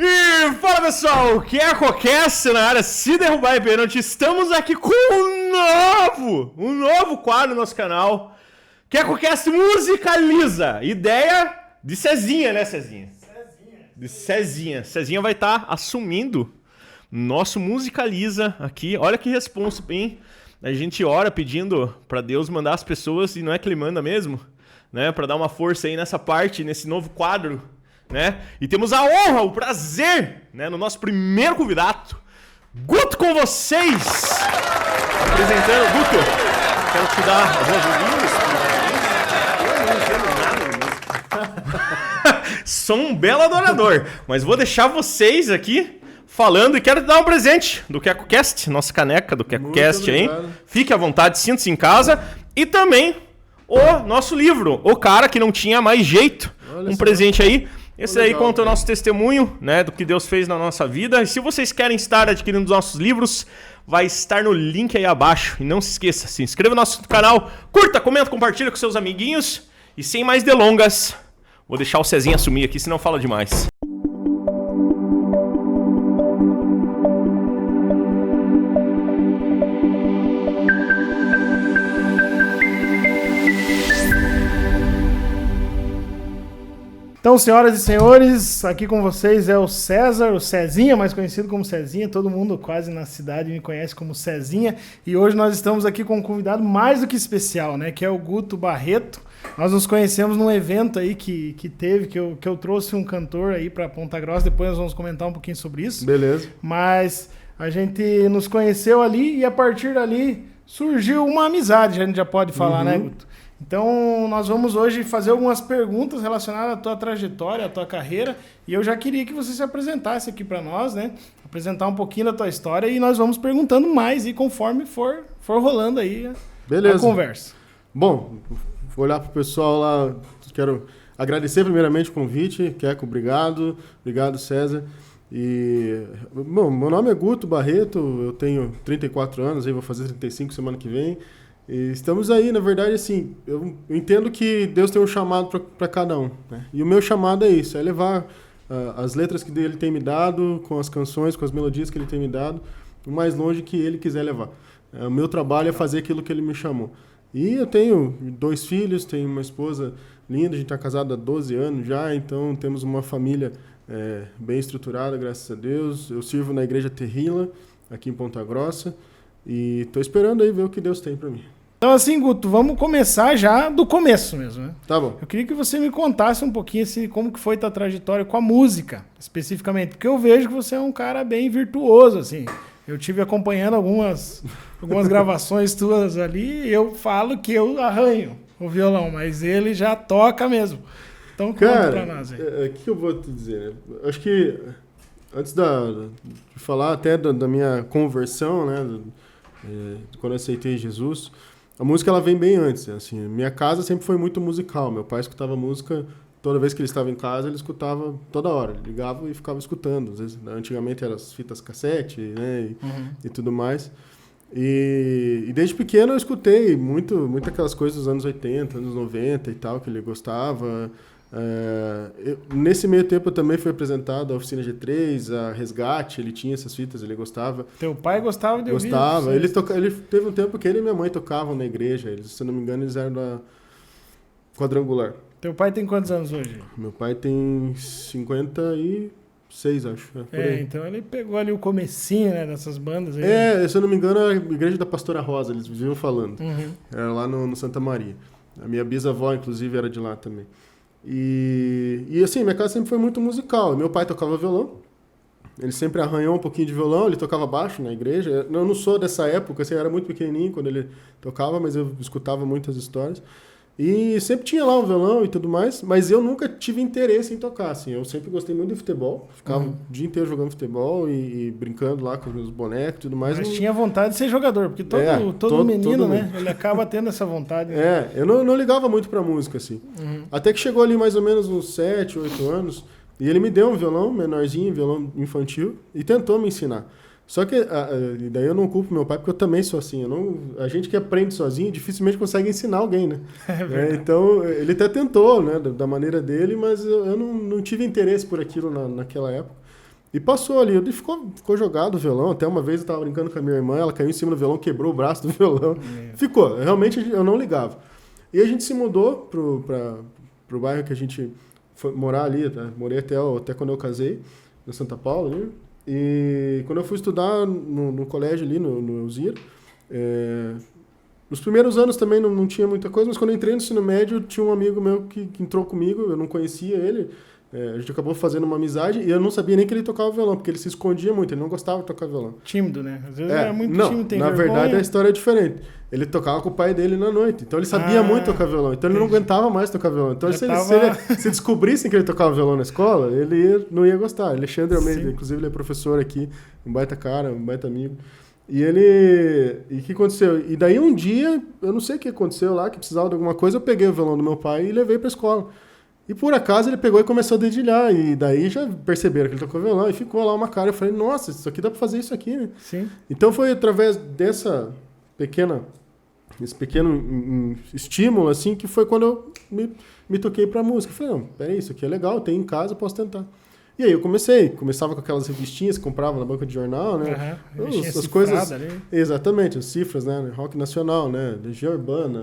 E fala pessoal, que é a Cocast na área, se derrubar é pênalti. Estamos aqui com um novo quadro no nosso canal, que é a Cocast Musicaliza. Ideia de Cezinha, né Cezinha? De Cezinha. Cezinha vai estar assumindo nosso Musicaliza aqui. Olha que responsa, hein? A gente ora pedindo pra Deus mandar as pessoas, e não é que ele manda mesmo, né? Pra dar uma força aí nessa parte, nesse novo quadro, né? E temos a honra, o prazer, né, no nosso primeiro convidado, Guto, com vocês! Apresentando, Guto, quero te dar as boas-vindas. Sou um belo adorador, mas vou deixar vocês aqui falando e quero te dar um presente do QuecoCast, nossa caneca do QuecoCast aí. Fique à vontade, sinta-se em casa. E também o nosso livro, O Cara Que Não Tinha Mais Jeito. Olha, um presente aí. Esse aí conta o nosso testemunho, né, do que Deus fez na nossa vida. E se vocês querem estar adquirindo os nossos livros, vai estar no link aí abaixo. E não se esqueça, se inscreva no nosso canal, curta, comenta, compartilha com seus amiguinhos. E sem mais delongas, vou deixar o Cezinha assumir aqui, senão fala demais. Então, senhoras e senhores, aqui com vocês é o César, o Cezinha, mais conhecido como Cezinha. Todo mundo quase na cidade me conhece como Cezinha. E hoje nós estamos aqui com um convidado mais do que especial, né? Que é o Guto Barreto. Nós nos conhecemos num evento aí que teve, que eu trouxe um cantor aí para Ponta Grossa. Depois nós vamos comentar um pouquinho sobre isso. Beleza. Mas a gente nos conheceu ali e a partir dali surgiu uma amizade, a gente já pode falar, né, Guto? Então, nós vamos hoje fazer algumas perguntas relacionadas à tua trajetória, à tua carreira, e eu já queria que você se apresentasse aqui para nós, né? Apresentar um pouquinho da tua história e nós vamos perguntando mais e conforme for rolando aí a conversa. Bom, vou olhar pro pessoal lá, quero agradecer primeiramente o convite, Queco, obrigado César. E, bom, meu nome é Guto Barreto, eu tenho 34 anos, aí vou fazer 35 semana que vem. E estamos aí, na verdade, assim, eu entendo que Deus tem um chamado para cada um, né? E o meu chamado é isso, é levar as letras que Ele tem me dado, com as canções, com as melodias que Ele tem me dado, o mais longe que Ele quiser levar. O meu trabalho é fazer aquilo que Ele me chamou. E eu tenho 2 filhos, tenho uma esposa linda, a gente está casado há 12 anos já, então temos uma família bem estruturada, graças a Deus. Eu sirvo na Igreja Terrila, aqui em Ponta Grossa, e estou esperando aí ver o que Deus tem para mim. Então assim, Guto, vamos começar já do começo mesmo, né? Tá bom. Eu queria que você me contasse um pouquinho assim, como que foi tua trajetória com a música, especificamente, porque eu vejo que você é um cara bem virtuoso, assim. Eu tive acompanhando algumas gravações tuas ali, e eu falo que eu arranho o violão, mas ele já toca mesmo. Então conta pra nós aí. O que eu vou te dizer? Acho que antes de falar até da minha conversão, né, quando eu aceitei Jesus, a música ela vem bem antes, assim. Minha casa sempre foi muito musical. Meu pai escutava música toda vez que ele estava em casa, ele escutava toda hora. Ele ligava e ficava escutando. Às vezes, antigamente eram as fitas cassete, né, e tudo mais. E desde pequeno eu escutei muito aquelas coisas dos anos 80, anos 90 e tal, que ele gostava. Nesse meio tempo eu também fui apresentado à Oficina G3, a Resgate, ele tinha essas fitas, ele gostava. Teu pai gostava de ouvir? Gostava, ele teve um tempo que ele e minha mãe tocavam na igreja, se não me engano eles eram da Quadrangular. Teu pai tem quantos anos hoje? Meu pai tem 56, acho. Então ele pegou ali o comecinho, né, dessas bandas aí. Se eu não me engano era a igreja da Pastora Rosa, eles viviam falando. Era lá no Santa Maria. A minha bisavó, inclusive, era de lá também. E assim, minha casa sempre foi muito musical. Meu pai tocava violão, ele sempre arranhou um pouquinho de violão, ele tocava baixo na igreja. Eu não sou dessa época, assim, eu era muito pequenininho quando ele tocava, mas eu escutava muitas histórias. E sempre tinha lá um violão e tudo mais, mas eu nunca tive interesse em tocar, assim. Eu sempre gostei muito de futebol, ficava o dia inteiro jogando futebol e brincando lá com os meus bonecos e tudo mais. Mas tinha vontade de ser jogador, porque todo menino, né, ele acaba tendo essa vontade. Né? Eu não ligava muito pra música, assim. Até que chegou ali mais ou menos uns 7, 8 anos, e ele me deu um violão menorzinho, violão infantil, e tentou me ensinar. Só que daí eu não culpo meu pai, porque eu também sou assim. A gente que aprende sozinho dificilmente consegue ensinar alguém, né? Então, ele até tentou, né, da maneira dele, mas eu não tive interesse por aquilo naquela época. E passou ali, ele ficou jogado o violão. Até uma vez eu tava brincando com a minha irmã, ela caiu em cima do violão, quebrou o braço do violão. Ficou, realmente eu não ligava. E a gente se mudou pro bairro que a gente foi morar ali, tá? Morei até quando eu casei, no Santa Paula, né? E quando eu fui estudar no colégio ali, no Elzira, nos primeiros anos também não tinha muita coisa, mas quando eu entrei no ensino médio, tinha um amigo meu que entrou comigo, eu não conhecia ele, a gente acabou fazendo uma amizade e eu não sabia nem que ele tocava violão, porque ele se escondia muito, ele não gostava de tocar violão. Tímido, né? Às vezes é muito não, tímido, tem na vergonha. verdade a história é diferente. Ele tocava com o pai dele na noite, então ele sabia muito tocar violão, então ele não aguentava mais tocar violão. Então se descobrissem que ele tocava violão na escola, não ia gostar. Alexandre Almeida, inclusive ele é professor aqui, um baita cara, um baita amigo. E o que aconteceu? E daí um dia, eu não sei o que aconteceu lá, que precisava de alguma coisa, eu peguei o violão do meu pai e levei pra escola. E por acaso ele pegou e começou a dedilhar, e daí já perceberam que ele tocou violão, e ficou lá uma cara, eu falei, nossa, isso aqui dá pra fazer isso aqui, né? Sim. Então foi através desse pequeno estímulo, assim, que foi quando eu me toquei pra música. Eu falei, não, peraí, isso aqui é legal, tem em casa, eu posso tentar. E aí eu começava com aquelas revistinhas que comprava na banca de jornal, né? As coisas, ali. Exatamente, as cifras, né? Rock nacional, né? Legião Urbana,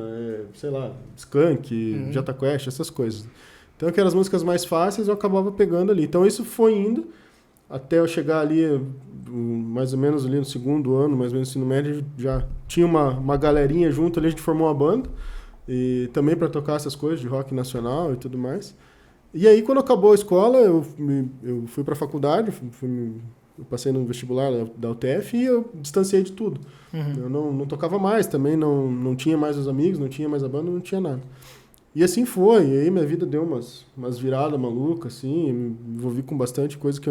sei lá, Skank, Jota Quest, essas coisas. Então aquelas músicas mais fáceis eu acabava pegando ali. Então isso foi indo até eu chegar ali, mais ou menos ali no segundo ano, mais ou menos no ensino médio, já tinha uma galerinha junto ali, a gente formou uma banda, e também para tocar essas coisas de rock nacional e tudo mais. E aí, quando acabou a escola, eu fui para a faculdade, eu passei no vestibular da UTF e eu distanciei de tudo. Eu não tocava mais também, não tinha mais os amigos, não tinha mais a banda, não tinha nada. E assim foi, e aí minha vida deu umas viradas malucas, assim, me envolvi com bastante coisa que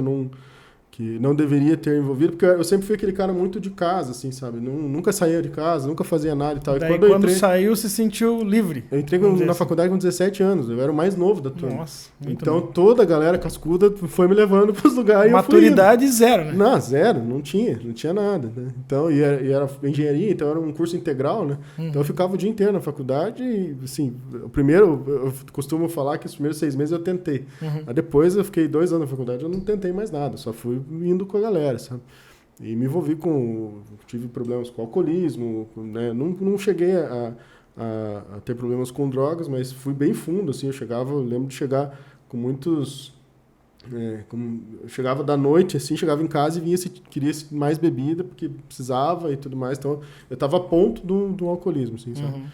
não deveria ter envolvido, porque eu sempre fui aquele cara muito de casa, assim, sabe? Nunca saía de casa, nunca fazia nada e tal. Daí, e quando saiu, se sentiu livre. Eu entrei na faculdade com 17 anos, eu era o mais novo da turma. Nossa, então toda a galera cascuda foi me levando para os lugares. Maturidade zero, né? Não, zero, não tinha nada. Né? Então, e era engenharia, então era um curso integral, né? Então eu ficava o dia inteiro na faculdade e, assim, eu costumo falar que os primeiros 6 meses eu tentei. Mas depois eu fiquei 2 anos na faculdade, eu não tentei mais nada, só fui indo com a galera, sabe? E me envolvi tive problemas com alcoolismo, né? Não cheguei a ter problemas com drogas, mas fui bem fundo, assim, eu lembro de chegar com muitos... eu chegava da noite, assim, chegava em casa e queria mais bebida, porque precisava e tudo mais, então eu estava a ponto do alcoolismo, assim, sabe?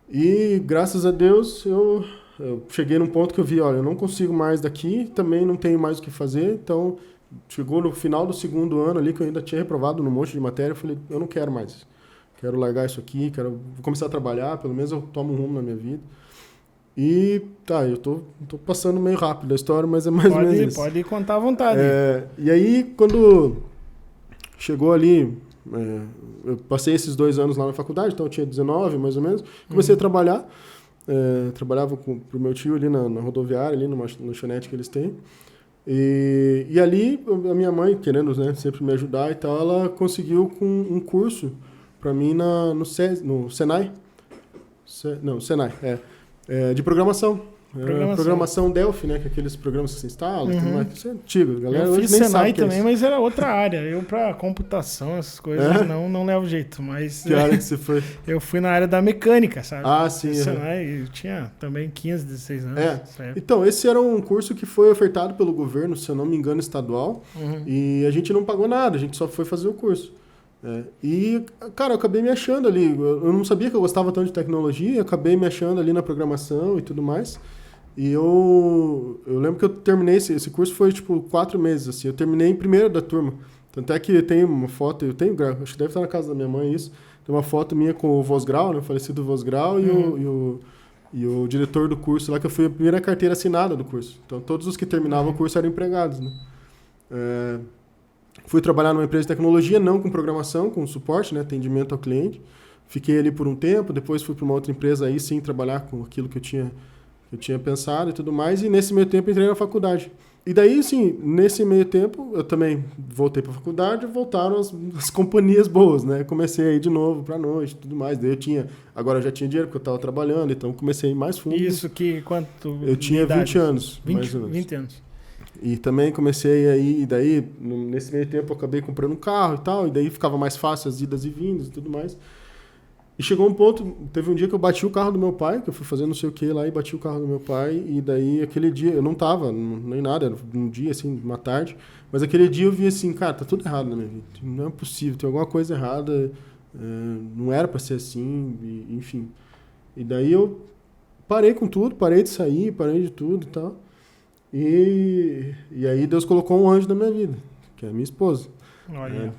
E, graças a Deus, eu cheguei num ponto que eu vi, olha, eu não consigo mais daqui, também não tenho mais o que fazer, então... Chegou no final do segundo ano ali, que eu ainda tinha reprovado num monte de matéria, eu falei, eu não quero mais. Quero largar isso aqui, vou começar a trabalhar, pelo menos eu tomo um rumo na minha vida. E eu tô passando meio rápido a história, mas é mais ou menos isso. Pode contar à vontade. E aí, quando chegou ali, eu passei esses 2 anos lá na faculdade, então eu tinha 19, mais ou menos, comecei a trabalhar, trabalhava pro meu tio ali na rodoviária, ali numa lanchonete que eles têm. E ali, a minha mãe, querendo, né, sempre me ajudar e tal, ela conseguiu com um curso para mim no Senai. Senai, de programação. Programação Delphi, né, que é aqueles programas que você instala, tudo mais. Isso é antigo, galera. Eu fiz nem Senai sabe também, mas era outra área. Eu, para computação, essas coisas, não levo jeito. Mas que área que você foi? Eu fui na área da mecânica, sabe? Ah, sim. Senai, eu tinha também 15, 16 anos. Então, esse era um curso que foi ofertado pelo governo, se eu não me engano, estadual. E a gente não pagou nada, a gente só foi fazer o curso. E, cara, eu acabei me achando ali. Eu não sabia que eu gostava tanto de tecnologia, acabei me achando ali na programação e tudo mais. E eu lembro que eu terminei esse curso, foi tipo 4 meses, assim. Eu terminei em primeiro da turma. Tanto é que tem uma foto, acho que deve estar na casa da minha mãe isso. Tem uma foto minha com o Vosgrau, né, o falecido Vosgrau, e o diretor do curso lá, que eu fui a primeira carteira assinada do curso. Então todos os que terminavam o curso eram empregados, né. Fui trabalhar numa empresa de tecnologia, não com programação, com suporte, né, atendimento ao cliente. Fiquei ali por um tempo, depois fui para uma outra empresa aí sim trabalhar com aquilo que eu tinha pensado e tudo mais, e nesse meio tempo entrei na faculdade. E daí, assim, nesse meio tempo, eu também voltei para a faculdade e voltaram as companhias boas, né? Comecei a ir de novo para a noite e tudo mais. Daí agora eu já tinha dinheiro porque eu estava trabalhando, então comecei a ir mais fundo. Isso que quanto? Eu tinha 20 anos, 20, mais ou menos. 20 anos. E também comecei aí, e daí, nesse meio tempo, eu acabei comprando um carro e tal, e daí ficava mais fácil as idas e vindas e tudo mais. E chegou um ponto, teve um dia que eu bati o carro do meu pai, que eu fui fazer não sei o que lá e bati o carro do meu pai, e daí aquele dia, eu não tava, nem nada, era um dia assim, uma tarde, mas aquele dia eu vi assim, cara, tá tudo errado na minha vida, não é possível, tem alguma coisa errada, não era pra ser assim, enfim. E daí eu parei com tudo, parei de sair, parei de tudo e tal, e aí Deus colocou um anjo na minha vida, que é a minha esposa. Olha,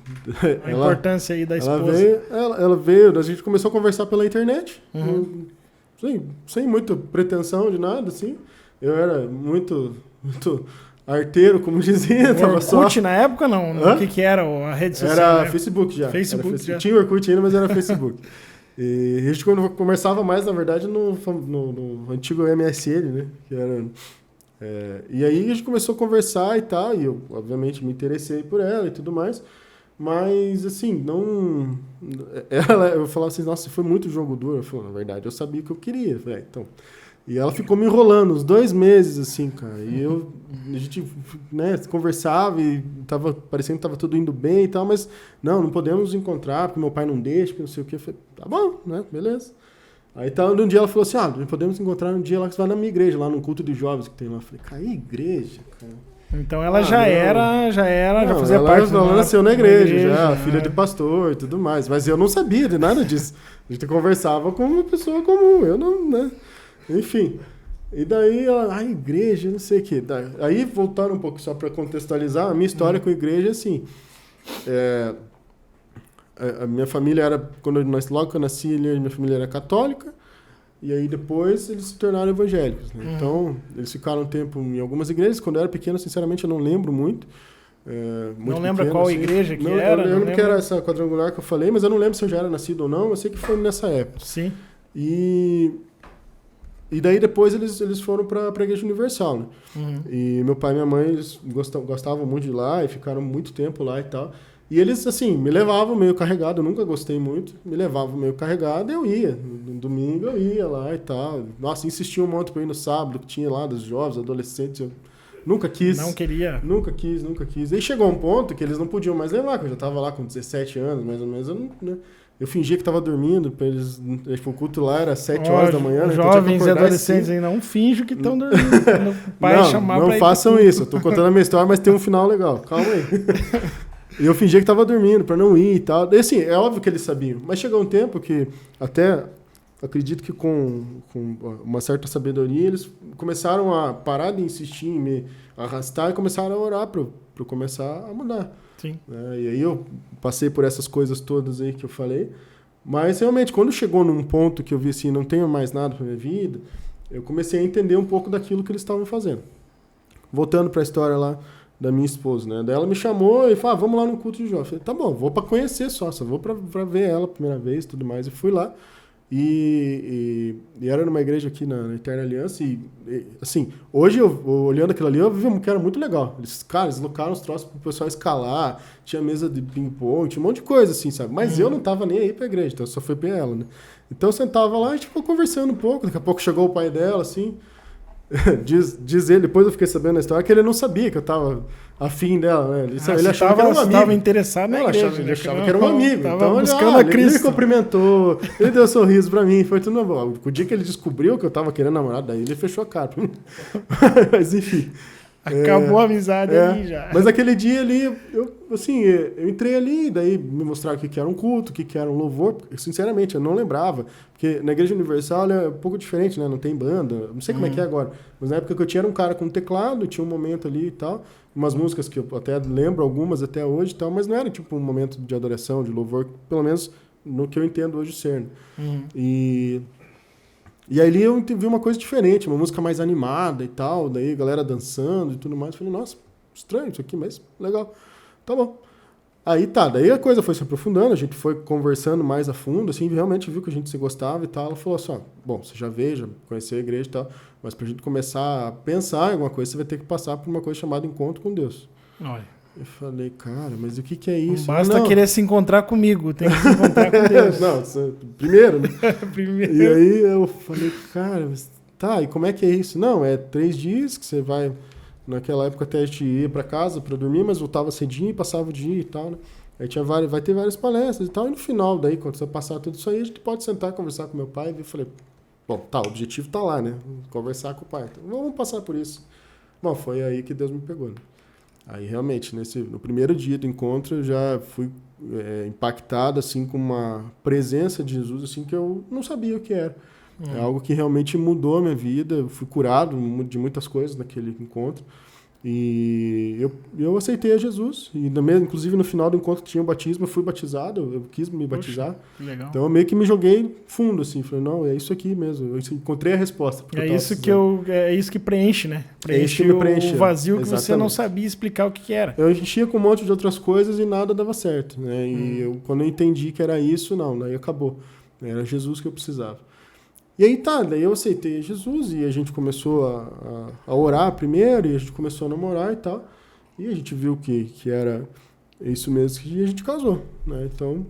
a importância aí da esposa. Ela veio, a gente começou a conversar pela internet, sem muita pretensão de nada, assim. Eu era muito arteiro, como dizia. O Orkut na época, não? O que era a rede social? Era Facebook já. Facebook já. Tinha Orkut ainda, mas era Facebook. E a gente conversava mais, na verdade, no antigo MSN, né? Que era... e aí a gente começou a conversar e tal, e eu, obviamente, me interessei por ela e tudo mais, mas, assim, não... eu falava assim, nossa, foi muito jogo duro. Eu falei, na verdade, eu sabia o que eu queria. Eu falei, então... E ela ficou me enrolando uns 2 meses, assim, cara, e a gente, né, conversava e tava parecendo que tava tudo indo bem e tal, mas, não podemos nos encontrar, porque meu pai não deixa, porque não sei o quê. Eu falei, tá bom, né, beleza. Aí tá, um dia ela falou assim, podemos encontrar um dia lá que você vai na minha igreja, lá no culto de jovens que tem lá. Eu falei, cara, igreja, cara. Então ela já fazia parte. Ela nasceu na igreja, já, filha de pastor e tudo mais. Mas eu não sabia de nada disso. A gente conversava como uma pessoa comum, eu não, né? Enfim. E daí ela, igreja, não sei o quê. Aí, voltando um pouco só para contextualizar, a minha história com a igreja é assim. A minha família era, logo que eu nasci, minha família era católica, e aí depois eles se tornaram evangélicos, né? Então, eles ficaram um tempo em algumas igrejas. Quando eu era pequeno, sinceramente, eu não lembro muito. Não lembra qual igreja que era? Eu lembro que era essa quadrangular que eu falei, mas eu não lembro se eu já era nascido ou não. Eu sei que foi nessa época. Sim. E daí depois eles foram para a Igreja Universal, né? E meu pai e minha mãe eles gostavam muito de ir lá e ficaram muito tempo lá e tal. E eles, assim, me levavam meio carregado, eu nunca gostei muito, me levavam meio carregado e eu ia. No domingo eu ia lá e tal. Nossa, insistia um monte pra ir no sábado, que tinha lá dos jovens, adolescentes, eu nunca quis. Não queria? Nunca quis. Aí chegou um ponto que eles não podiam mais levar, que eu já tava lá com 17 anos, mais ou menos, eu fingia que tava dormindo, pra eles, o culto lá era 7 horas da manhã. Os jovens e adolescentes aí não fingem que estão dormindo. O pai chamar não façam isso, eu tô contando a minha história, mas tem um final legal, calma aí. E eu fingia que tava dormindo, pra não ir e tal. E assim, é óbvio que eles sabiam, mas chegou um tempo que, até acredito que com uma certa sabedoria, eles começaram a parar de insistir em me arrastar e começaram a orar pra eu começar a mudar. Sim. E aí eu passei por essas coisas todas aí que eu falei, mas realmente quando chegou num ponto que eu vi assim, não tenho mais nada pra minha vida, eu comecei a entender um pouco daquilo que eles estavam fazendo. Voltando para a história lá da minha esposa, né? Daí ela me chamou e falou, vamos lá no culto de jovens. Eu falei, tá bom, vou para conhecer só vou para ver ela a primeira vez e tudo mais. E fui lá e era numa igreja aqui na Eterna Aliança e assim, hoje eu olhando aquilo ali, eu vi que era muito legal. Eles locaram os troços pro pessoal escalar, tinha mesa de ping-pong, tinha um monte de coisa assim, sabe? Mas eu não tava nem aí pra igreja, então eu só fui pra ela, né? Então eu sentava lá e ficou conversando um pouco, daqui a pouco chegou o pai dela, assim, diz ele, depois eu fiquei sabendo a história, que ele não sabia que eu tava afim dela, né? Ele achava que era um amigo. Estava interessado na igreja. Ele achava que era um amigo. Então, buscando a Cristo. Ele me cumprimentou, ele deu um sorriso pra mim, foi tudo bom. O dia que ele descobriu que eu tava querendo namorar, daí ele fechou a cara. Mas enfim. Acabou a amizade ali já. Mas aquele dia ali, eu entrei ali, daí me mostraram o que era um culto, o que era um louvor. Sinceramente, eu não lembrava. Porque na Igreja Universal é um pouco diferente, né? Não tem banda, não sei como é que é agora. Mas na época que eu tinha, era um cara com teclado, tinha um momento ali e tal. Umas músicas que eu até lembro, algumas até hoje e tal, mas não era tipo um momento de adoração, de louvor, pelo menos no que eu entendo hoje ser. E aí eu vi uma coisa diferente, uma música mais animada e tal, daí a galera dançando e tudo mais. Eu falei, nossa, estranho isso aqui, mas legal. Tá bom. Aí daí a coisa foi se aprofundando, a gente foi conversando mais a fundo, assim, realmente viu que a gente se gostava e tal. Ela falou assim, bom, você já veio, já conheceu a igreja e tal, mas pra gente começar a pensar em alguma coisa, você vai ter que passar por uma coisa chamada encontro com Deus. Olha. Eu falei, cara, mas o que é isso? Não basta querer se encontrar comigo, tem que se encontrar com Deus. Não, primeiro, né? Primeiro. E aí eu falei, cara, mas tá, e como é que é isso? Não, é 3 dias que você vai naquela época até a gente ia para casa para dormir, mas voltava cedinho e passava o dia e tal, né? Aí vai ter várias palestras e tal, e no final, daí, quando você passar tudo isso aí, a gente pode sentar e conversar com meu pai. E eu falei, bom, tá, o objetivo tá lá, né? Conversar com o pai. Então, vamos passar por isso. Bom, foi aí que Deus me pegou, né? Aí, realmente, no primeiro dia do encontro, eu já fui impactado, assim, com uma presença de Jesus, assim, que eu não sabia o que era. É algo que realmente mudou a minha vida. Eu fui curado de muitas coisas naquele encontro. E eu aceitei a Jesus. E inclusive no final do encontro tinha o batismo, eu fui batizado, eu quis me batizar. Poxa, que legal. Então eu meio que me joguei fundo, assim. Falei, não, é isso aqui mesmo. Eu encontrei a resposta. É isso que preenche, né? Preenche o vazio que exatamente. você não sabia explicar o que era. Eu enchia com um monte de outras coisas e nada dava certo, né? E quando eu entendi que era isso, daí acabou. Era Jesus que eu precisava. E aí daí eu aceitei Jesus e a gente começou a orar primeiro e a gente começou a namorar e tal. E a gente viu que era isso mesmo e a gente casou, né? Então,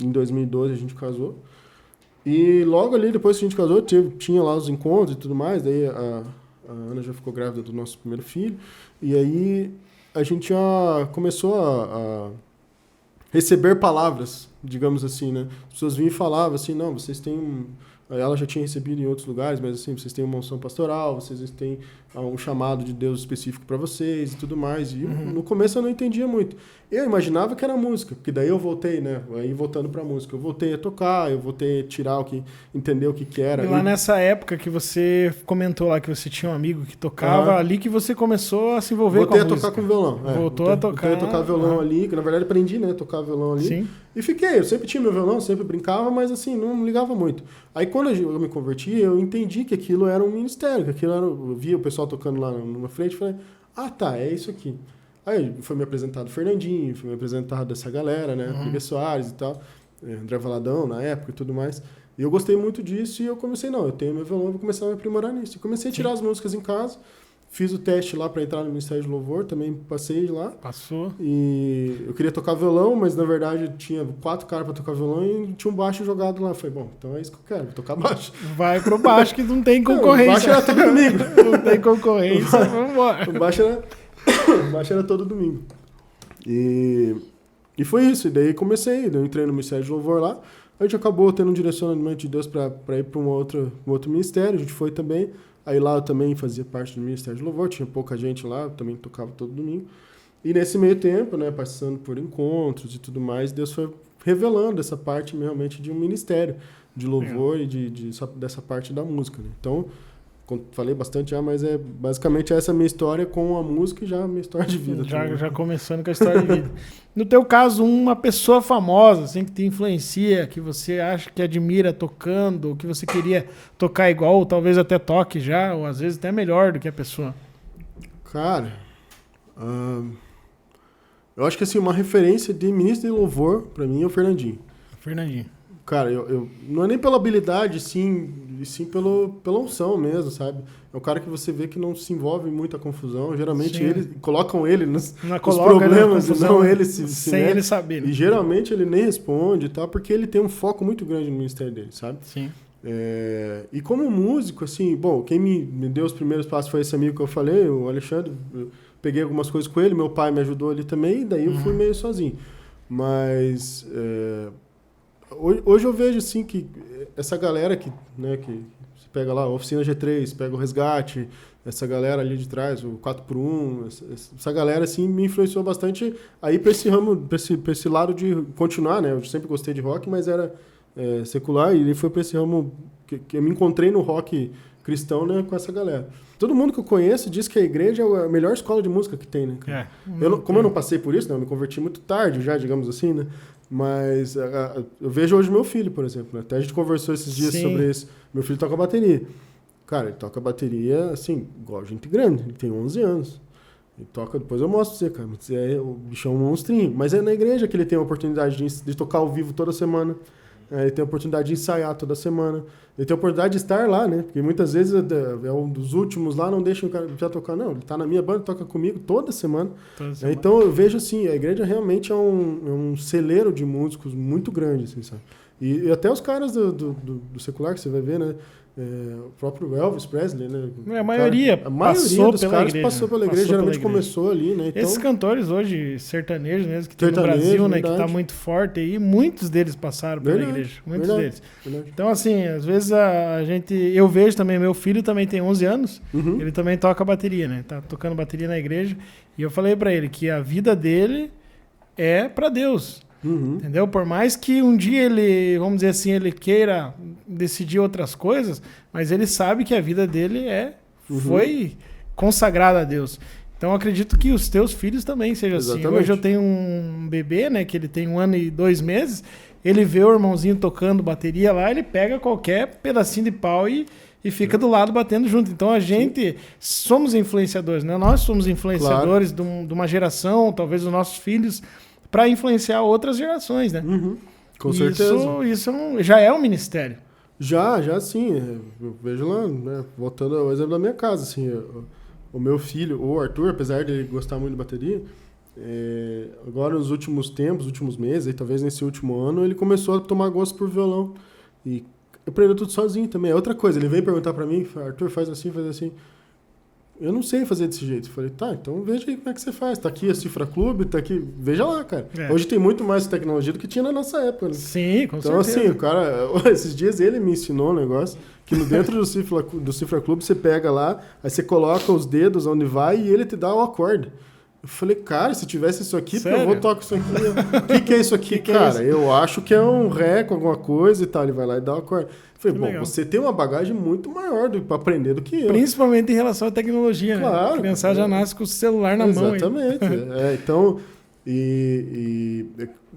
em 2012 a gente casou. E logo ali, depois que a gente casou, tinha lá os encontros e tudo mais. Daí a Ana já ficou grávida do nosso primeiro filho. E aí a gente já começou a receber palavras, digamos assim, né? As pessoas vinham e falavam assim, não, vocês têm... Ela já tinha recebido em outros lugares, mas assim, vocês têm uma unção pastoral, vocês têm um chamado de Deus específico para vocês e tudo mais. E no começo eu não entendia muito. Eu imaginava que era música, porque daí eu voltei, né? Aí voltando para música, eu voltei a tocar, eu voltei a tirar entender o que era. E lá nessa época que você comentou lá que você tinha um amigo que tocava, ali que você começou a se envolver com a música. Voltei a tocar com violão. Voltei a tocar violão ali, que na verdade aprendi, né? Tocar violão ali. Sim. E eu sempre tinha meu violão, sempre brincava, mas assim, não ligava muito. Aí quando eu me converti, eu entendi que aquilo era um ministério, que aquilo era... Eu via o pessoal tocando lá numa frente e falei, tá, é isso aqui. Aí foi me apresentado o Fernandinho, foi me apresentado essa galera, né? Miguel Soares e tal, André Valadão na época e tudo mais. E eu gostei muito disso e eu comecei, eu tenho meu violão, vou começar a me aprimorar nisso. E comecei a tirar as músicas em casa. Fiz o teste lá para entrar no Ministério de Louvor, também passei lá. Passou. E eu queria tocar violão, mas na verdade tinha 4 caras para tocar violão e tinha um baixo jogado lá. Eu falei, bom, então é isso que eu quero, vou tocar baixo. Vai pro baixo que não tem concorrência. O baixo era todo domingo. Não tem concorrência, vamos embora. O baixo era todo domingo. E foi isso, e daí eu entrei no Ministério de Louvor lá. A gente acabou tendo um direcionamento de Deus para ir para um outro ministério, a gente foi também. Aí lá eu também fazia parte do Ministério de Louvor, tinha pouca gente lá, eu também tocava todo domingo. E nesse meio tempo, né, passando por encontros e tudo mais, Deus foi revelando essa parte realmente de um ministério de louvor e dessa parte da música, né? Então, falei bastante já, mas basicamente essa minha história com a música e já a minha história de vida. Já começando com a história de vida. No teu caso, uma pessoa famosa, assim, que te influencia, que você acha que admira tocando, ou que você queria tocar igual, ou talvez até toque já, ou às vezes até melhor do que a pessoa. Cara, eu acho que assim, uma referência de ministro de louvor, pra mim, é o Fernandinho. Fernandinho. Cara, eu não é nem pela habilidade, sim pela unção mesmo, sabe? É um cara que você vê que não se envolve em muita confusão. Geralmente colocam ele nos problemas e não ele sem ele saber. Né? E geralmente ele nem responde e tal, porque ele tem um foco muito grande no ministério dele, sabe? Sim. E como músico, assim, bom, quem me deu os primeiros passos foi esse amigo que eu falei, o Alexandre. Eu peguei algumas coisas com ele, meu pai me ajudou ali também, e daí eu fui meio sozinho. Mas... Hoje eu vejo assim que essa galera que você pega lá, a Oficina G3, pega o Resgate, essa galera ali de trás, o 4x1, essa galera assim me influenciou bastante aí para esse ramo, para esse lado de continuar, né? Eu sempre gostei de rock, mas era secular, e ele foi para esse ramo que eu me encontrei no rock cristão, né, com essa galera. Todo mundo que eu conheço diz que a igreja é a melhor escola de música que tem, né? Como eu não passei por isso, né? Eu me converti muito tarde já, digamos assim, né? Mas eu vejo hoje meu filho, por exemplo. Né? Até a gente conversou esses dias sobre isso. Meu filho toca bateria. Cara, ele toca bateria, assim, igual gente grande. Ele tem 11 anos. Ele toca, depois eu mostro pra você, cara. O bichão é um monstrinho. Mas é na igreja que ele tem a oportunidade de tocar ao vivo toda semana. Ele tem a oportunidade de ensaiar toda semana. Ele tem a oportunidade de estar lá, né? Porque muitas vezes é um dos últimos lá, não deixa o cara já tocar. Não, ele tá na minha banda, toca comigo toda semana. Então eu vejo assim, a igreja realmente é um celeiro de músicos muito grande, assim, sabe? E até os caras do secular, que você vai ver, né? O próprio Elvis Presley, né? A maioria dos caras passou pela igreja, geralmente começou ali, né? Então, esses cantores hoje, sertanejos mesmo, que tem no Brasil, né? Que tá muito forte aí, muitos deles passaram pela igreja. Muitos deles. Verdade. Então, assim, às vezes eu vejo também, meu filho também tem 11 anos, ele também toca bateria, né? Tá tocando bateria na igreja. E eu falei pra ele que a vida dele é pra Deus. Entendeu? Por mais que um dia ele, vamos dizer assim, ele queira decidir outras coisas, mas ele sabe que a vida dele foi consagrada a Deus. Então eu acredito que os teus filhos também sejam assim. Hoje eu tenho um bebê, né, que ele tem 1 ano e 2 meses, ele vê o irmãozinho tocando bateria lá, ele pega qualquer pedacinho de pau e fica do lado batendo junto. Então a gente somos influenciadores, né? Nós somos influenciadores de uma geração, talvez os nossos filhos, para influenciar outras gerações, né? Com certeza. Isso já é um ministério. Já sim. Eu vejo lá, né, voltando ao exemplo da minha casa, assim, o meu filho, o Arthur, apesar de ele gostar muito de bateria, agora nos últimos tempos, últimos meses, aí, talvez nesse último ano, ele começou a tomar gosto por violão. E aprendeu tudo sozinho também. É outra coisa, ele vem perguntar para mim, Arthur, faz assim. Eu não sei fazer desse jeito. Eu falei, tá, então veja aí como é que você faz. Tá aqui a Cifra Clube, tá aqui. Veja lá, cara. Hoje tem muito mais tecnologia do que tinha na nossa época, né? Sim, com certeza. Então, assim, o cara, esses dias ele me ensinou um negócio que dentro do Cifra Clube você pega lá, aí você coloca os dedos onde vai e ele te dá o acorde. Eu falei, cara, se tivesse isso aqui, eu vou tocar isso aqui. O que é isso aqui, cara? Eu acho que é um ré com alguma coisa e tal. Ele vai lá e dá o acorde. Eu falei, você tem uma bagagem muito maior para aprender do que eu. Principalmente em relação à tecnologia, né? A criança já nasce com o celular na mão. Exatamente. Então,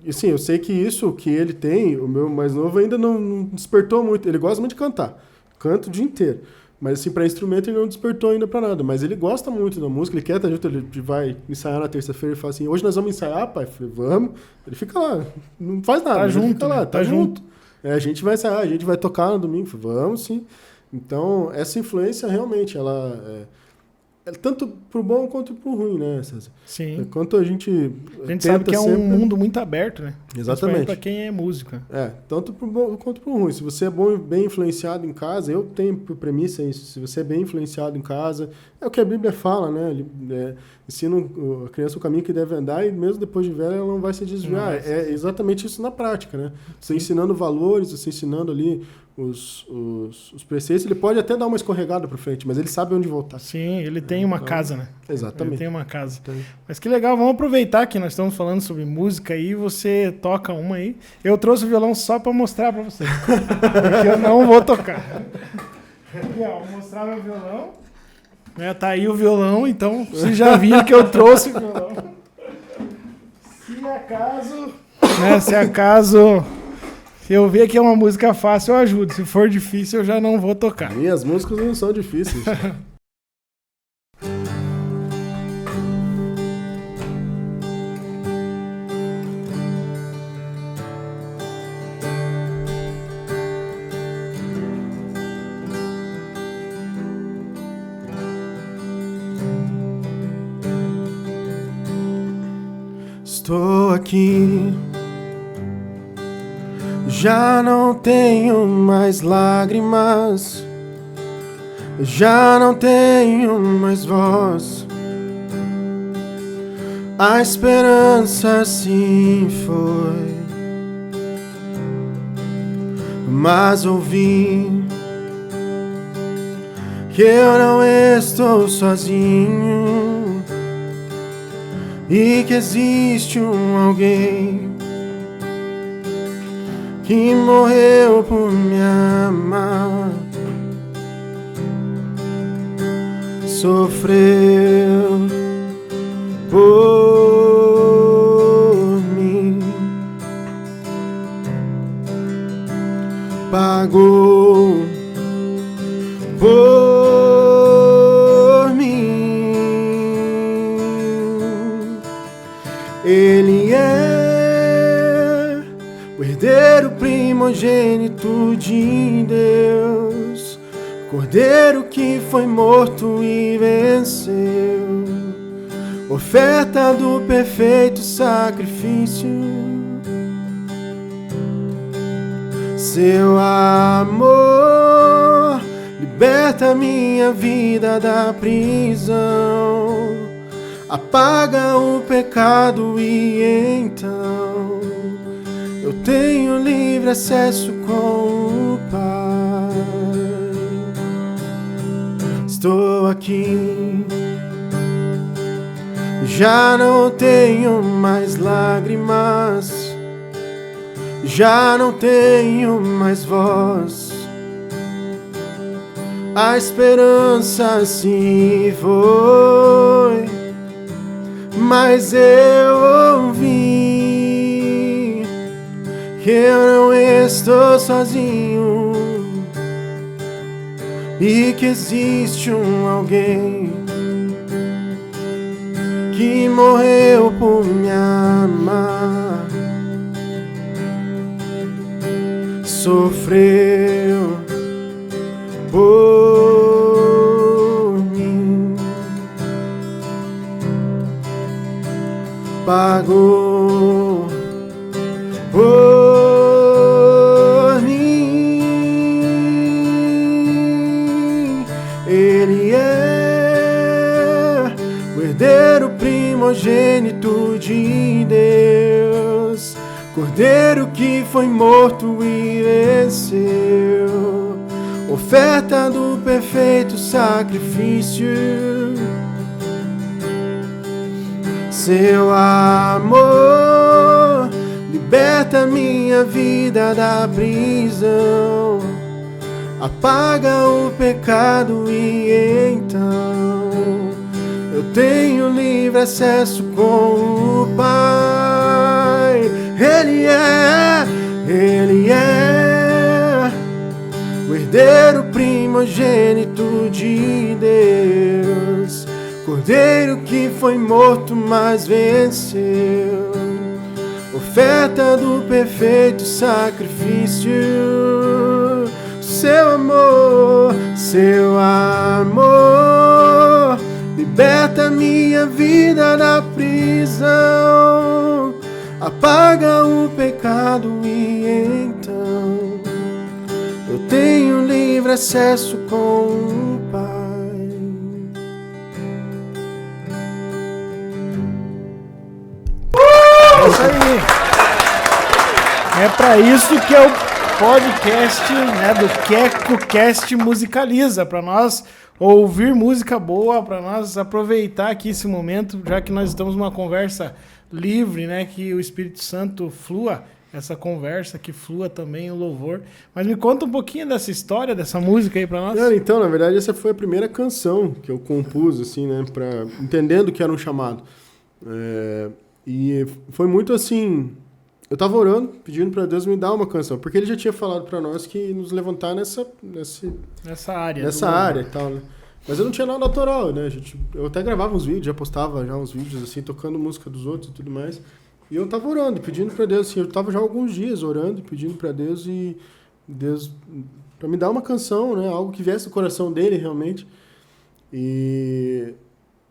assim, eu sei que isso que ele tem, o meu mais novo ainda não despertou muito. Ele gosta muito de cantar. Canta o dia inteiro. Mas, assim, para instrumento ele não despertou ainda para nada. Mas ele gosta muito da música, ele quer estar junto, ele vai ensaiar na terça-feira e fala assim, hoje nós vamos ensaiar, pai? Eu falei, vamos. Ele fica lá, não faz nada. Tá junto, fica lá, né? tá junto. A gente vai ensaiar, a gente vai tocar no domingo. Eu falei, vamos, sim. Então, essa influência realmente, ela é tanto pro bom quanto pro ruim, né, César? Sim. Quanto a gente sabe que é um mundo muito aberto, né? Exatamente. Para quem é músico. Tanto pro bom quanto pro ruim. Se você é bem influenciado em casa, eu tenho por premissa isso. Se você é bem influenciado em casa, é o que a Bíblia fala, né? Ensina a criança o caminho que deve andar e mesmo depois de velha ela não vai se desviar. É exatamente isso na prática, né? Você ensinando valores, você ensinando ali os preceitos, ele pode até dar uma escorregada para frente, mas ele sabe onde voltar. Sim, ele tem uma casa, né? Exatamente. Ele tem uma casa. Mas que legal, vamos aproveitar que nós estamos falando sobre música aí, você toca uma aí. Eu trouxe o violão só para mostrar para você, porque eu não vou tocar. Aqui, ó, vou mostrar meu violão. Tá aí o violão, então vocês já viram que eu trouxe o violão. Se acaso eu ver que é uma música fácil, eu ajudo. Se for difícil, eu já não vou tocar. Minhas músicas não são difíceis. Estou aqui, já não tenho mais lágrimas, já não tenho mais voz. A esperança sim foi, mas ouvi que eu não estou sozinho e que existe alguém que morreu por me amar, sofreu por mim, pagou por mim. Ele é o herdeiro primogênito de Deus, Cordeiro que foi morto e venceu, oferta do perfeito sacrifício. Seu amor liberta minha vida da prisão, apaga o pecado e então eu tenho livre acesso com o Pai. Estou aqui, já não tenho mais lágrimas, já não tenho mais voz, a esperança se foi, mas eu ouvi que eu não estou sozinho e que existe alguém que morreu por me amar, sofreu por mim, pagou por mim. Ele é o herdeiro primogênito de Deus, Cordeiro que foi morto e venceu, oferta do perfeito sacrifício. Seu amor liberta minha vida da prisão, apaga o pecado e então eu tenho livre acesso com o Pai. Ele é o herdeiro primogênito de Deus, Cordeiro que foi morto mas venceu, oferta do perfeito sacrifício. Seu amor liberta minha vida da prisão, apaga o pecado e então eu tenho livre acesso com o Pai. É isso aí. É pra isso que é o podcast, né, do QuecoCast Musicaliza, pra nós ouvir música boa, pra nós aproveitar aqui esse momento, já que nós estamos numa conversa livre, né, que o Espírito Santo flua essa conversa, que flua também o louvor. Mas me conta um pouquinho dessa história, dessa música aí pra nós. Então, na verdade, essa foi a primeira canção que eu compus, assim, né, entendendo que era um chamado. E foi muito assim, eu tava orando, pedindo pra Deus me dar uma canção, porque Ele já tinha falado pra nós que nos levantar nessa área e tal, né. Mas eu não tinha nada autoral, né, eu até gravava uns vídeos, já postava já uns vídeos, assim, tocando música dos outros e tudo mais. E eu tava orando, pedindo pra Deus, assim, eu tava já há alguns dias orando, pedindo pra Deus e Deus pra me dar uma canção, né, algo que viesse do coração dele realmente.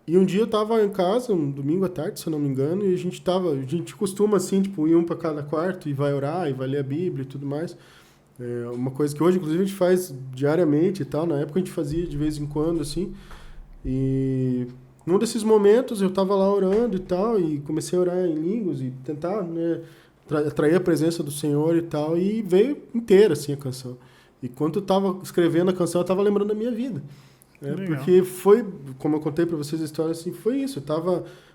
E um dia eu tava em casa, um domingo à tarde, se eu não me engano, e a gente costuma assim, tipo, ir um pra cada quarto e vai orar, e vai ler a Bíblia e tudo mais. Uma coisa que hoje, inclusive, a gente faz diariamente e tal, na época a gente fazia de vez em quando, assim. E num desses momentos eu tava lá orando e tal, e comecei a orar em línguas e tentar, né, atrair a presença do Senhor e tal, e veio inteira, assim, a canção. E quando eu tava escrevendo a canção, eu tava lembrando da minha vida. Porque foi, como eu contei pra vocês a história, assim, foi isso.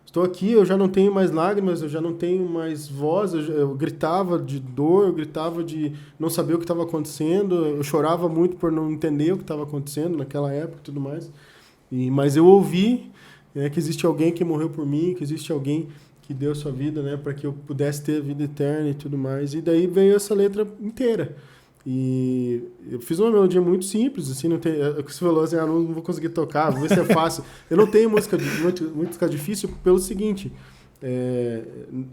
Estou aqui, eu já não tenho mais lágrimas, eu já não tenho mais voz, eu gritava de dor, eu gritava de não saber o que estava acontecendo, eu chorava muito por não entender o que estava acontecendo naquela época e tudo mais. Mas eu ouvi, né, que existe alguém que morreu por mim, que existe alguém que deu sua vida, né, para que eu pudesse ter vida eterna e tudo mais. E daí veio essa letra inteira. E eu fiz uma melodia muito simples, assim, não tem, você falou assim, não vou conseguir tocar, vou ver se é fácil. Eu não tenho música difícil pelo seguinte,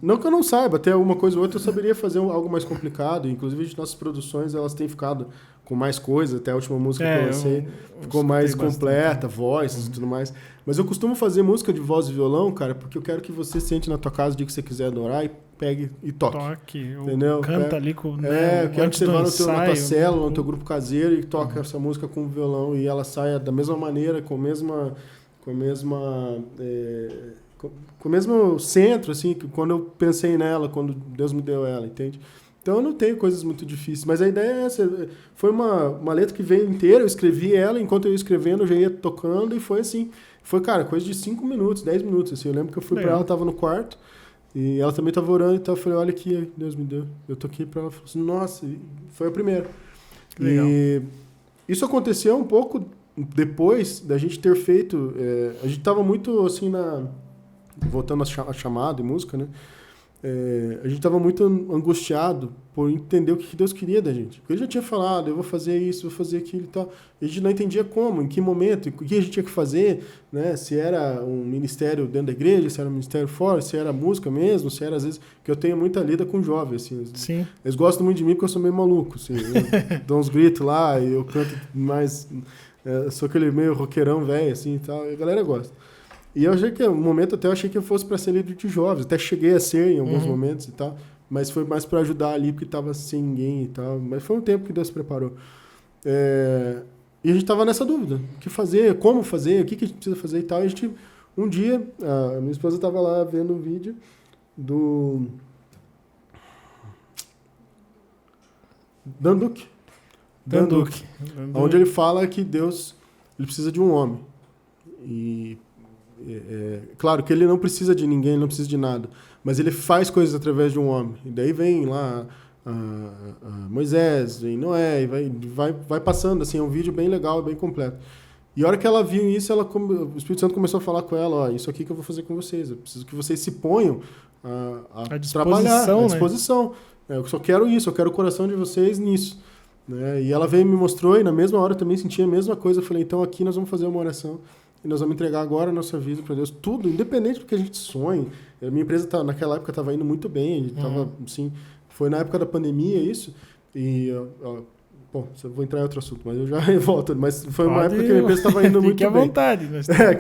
Não que eu não saiba, até uma coisa ou outra eu saberia fazer algo mais complicado. Inclusive, as nossas produções elas têm ficado com mais coisas. Até a última música que eu lancei ficou mais completa, vozes e tudo mais. Mas eu costumo fazer música de voz e violão, cara, porque eu quero que você sente na tua casa o dia que você quiser adorar e pegue e toque. Entendeu? Canta ali com eu quero que você vá na tua célula, no teu grupo caseiro e toque essa música com o violão e ela saia da mesma maneira, com o mesmo centro, assim, que quando eu pensei nela, quando Deus me deu ela, entende? Então eu não tenho coisas muito difíceis, mas a ideia é essa. Foi uma letra que veio inteira, eu escrevi ela, enquanto eu ia escrevendo, eu já ia tocando, e foi assim. Foi, cara, coisa de 5 minutos, 10 minutos, assim. Eu lembro que eu fui pra ela, tava no quarto, e ela também tava orando, então eu falei, olha aqui, Deus me deu. Eu toquei pra ela, falei assim, nossa, foi a primeira. Legal. E isso aconteceu um pouco depois da gente ter feito... a gente tava muito, assim, voltando a chamado e música, né? A gente estava muito angustiado por entender o que Deus queria da gente. Porque ele já tinha falado, eu vou fazer isso, vou fazer aquilo e tal. E a gente não entendia como, em que momento, o que a gente tinha que fazer, né? Se era um ministério dentro da igreja, se era um ministério fora, se era música mesmo, se era, às vezes, que eu tenho muita lida com jovens, assim. Sim. Eles gostam muito de mim porque eu sou meio maluco, assim. Eu dou uns gritos lá e eu canto mais... sou aquele meio roqueirão velho, assim, e tal. E a galera gosta. E eu achei que, no momento, até eu achei que eu fosse para ser líder de jovens. Até cheguei a ser em alguns momentos e tal. Mas foi mais para ajudar ali, porque estava sem ninguém e tal. Mas foi um tempo que Deus preparou. E a gente estava nessa dúvida. O que fazer, como fazer, o que a gente precisa fazer e tal. E a gente, um dia, a minha esposa estava lá vendo um vídeo do Dan Duque. Onde ele fala que Deus ele precisa de um homem. E... claro que ele não precisa de ninguém, ele não precisa de nada, mas ele faz coisas através de um homem. E daí vem lá Moisés, vem Noé, e vai passando, assim, é um vídeo bem legal, bem completo. E a hora que ela viu isso, o Espírito Santo começou a falar com ela, ó, isso aqui que eu vou fazer com vocês, eu preciso que vocês se ponham a trabalhar, à disposição. Né? Eu só quero isso, eu quero o coração de vocês nisso. Né? E ela veio e me mostrou, e na mesma hora eu também senti a mesma coisa. Eu falei, então aqui nós vamos fazer uma oração. E nós vamos entregar agora a nossa vida para Deus. Tudo, independente do que a gente sonhe. A minha empresa, naquela época, estava indo muito bem. A gente tava, assim, foi na época da pandemia isso. E, bom, eu vou entrar em outro assunto, mas eu já volto. Mas foi uma época que a minha empresa estava indo muito bem. Fique à vontade.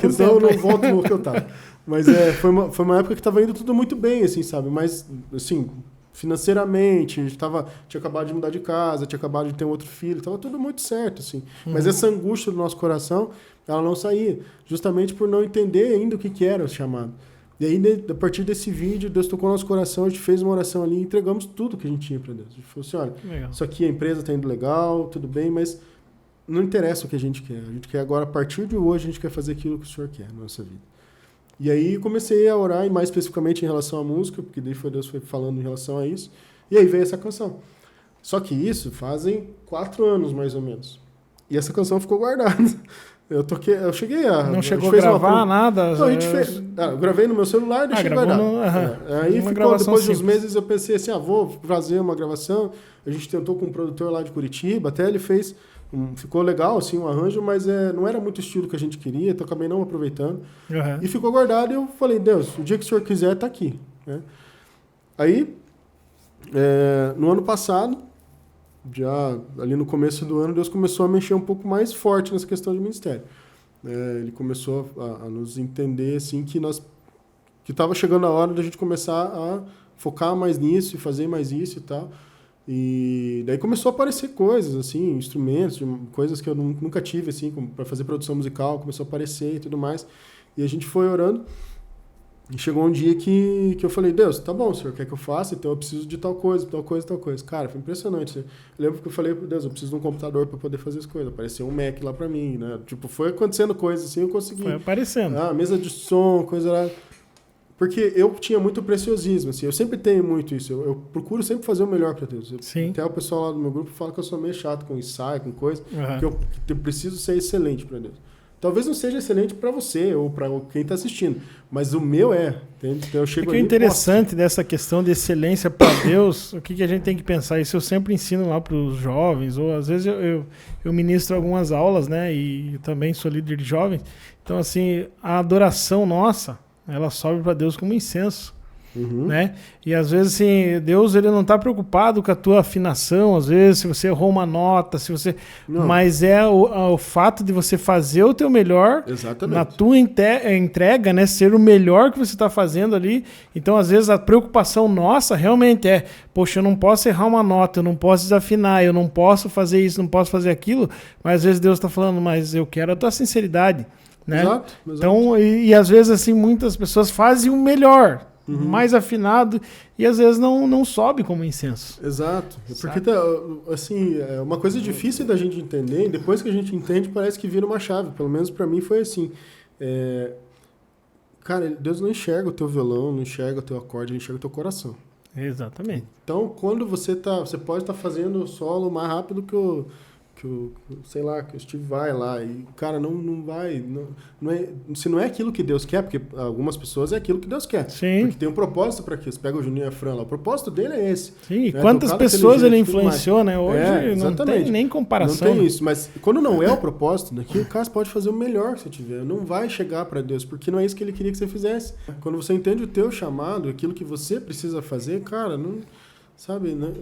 Que então eu não volto no que eu estava. Mas foi uma época que estava indo tudo muito bem, assim, sabe? Mas, assim... financeiramente, tinha acabado de mudar de casa, tinha acabado de ter um outro filho, estava tudo muito certo, assim. Mas essa angústia do nosso coração, ela não saía, justamente por não entender ainda o que era o chamado. E aí, a partir desse vídeo, Deus tocou no nosso coração, a gente fez uma oração ali e entregamos tudo que a gente tinha para Deus. A gente falou assim, olha, isso aqui a empresa está indo legal, tudo bem, mas não interessa o que a gente quer. A gente quer agora, a partir de hoje, a gente quer fazer aquilo que o Senhor quer na nossa vida. E aí comecei a orar, e mais especificamente em relação à música, porque daí Deus foi falando em relação a isso. E aí veio essa canção. Só que isso fazem 4 anos, mais ou menos. E essa canção ficou guardada. Eu cheguei a... Não chegou a gravar nada? Não, a gente fez... eu gravei no meu celular e deixei guardado. Aí ficou, depois de uns meses, eu pensei assim, vou fazer uma gravação. A gente tentou com um produtor lá de Curitiba, até ele fez... ficou legal, assim, um arranjo, mas não era muito o estilo que a gente queria, então acabei não aproveitando. E ficou guardado e eu falei, Deus, o dia que o Senhor quiser, tá aqui. Né? Aí, no ano passado, já ali no começo do ano, Deus começou a mexer um pouco mais forte nessa questão de ministério. Ele começou a nos entender, assim, que estava chegando a hora da gente começar a focar mais nisso e fazer mais isso e tal. E daí começou a aparecer coisas, assim, instrumentos, coisas que eu nunca tive, assim, para fazer produção musical, começou a aparecer e tudo mais. E a gente foi orando, e chegou um dia que eu falei, Deus, tá bom, o Senhor quer que eu faça, então eu preciso de tal coisa, tal coisa, tal coisa. Cara, foi impressionante. Eu lembro que eu falei, Deus, eu preciso de um computador para poder fazer as coisas. Apareceu um Mac lá para mim, né? Tipo, foi acontecendo coisas assim, eu consegui. Foi aparecendo. Mesa de som, coisa lá. Porque eu tinha muito preciosismo, assim, eu sempre tenho muito isso, eu procuro sempre fazer o melhor para Deus. Até o pessoal lá do meu grupo fala que eu sou meio chato com ensaio, com coisa, que eu preciso ser excelente para Deus. Talvez não seja excelente para você ou para quem está assistindo, mas o meu entende? Então eu chego ali, o interessante dessa questão de excelência para Deus, o que a gente tem que pensar, isso eu sempre ensino lá para os jovens, ou às vezes eu ministro algumas aulas, né, e também sou líder de jovens, então assim, a adoração nossa, ela sobe para Deus como incenso. né? E às vezes, assim, Deus ele não está preocupado com a tua afinação, às vezes, se você errou uma nota, se você... Não. Mas é o fato de você fazer o teu melhor Exatamente. na tua entrega, né? Ser o melhor que você está fazendo ali. Então, às vezes, a preocupação nossa realmente é, poxa, eu não posso errar uma nota, eu não posso desafinar, eu não posso fazer isso, não posso fazer aquilo, mas às vezes Deus está falando, mas eu quero a tua sinceridade, né? Exato. Então, e às vezes, assim, muitas pessoas fazem o melhor, mais afinado, e às vezes não sobe como incenso. Exato. Porque, assim, é uma coisa difícil da gente entender, e depois que a gente entende, parece que vira uma chave. Pelo menos pra mim foi assim. Cara, Deus não enxerga o teu violão, não enxerga o teu acorde, ele enxerga o teu coração. Exatamente. Então, quando você pode estar fazendo o solo mais rápido que o sei lá, que o Steve vai lá, e cara, não vai, não é, se não é aquilo que Deus quer, porque algumas pessoas é aquilo que Deus quer. Sim. Porque tem um propósito para aquilo. Você pega o Juninho e a Fran lá, o propósito dele é esse. Sim, e né? quantas Tocar pessoas daquele ele jeito, tudo mais. influenciou, né? Hoje não tem nem comparação. Não tem né? isso, mas quando não é o propósito daquilo, o cara pode fazer o melhor que você tiver. Não vai chegar para Deus, porque não é isso que ele queria que você fizesse. Quando você entende o teu chamado, aquilo que você precisa fazer, cara, não... Sabe, né?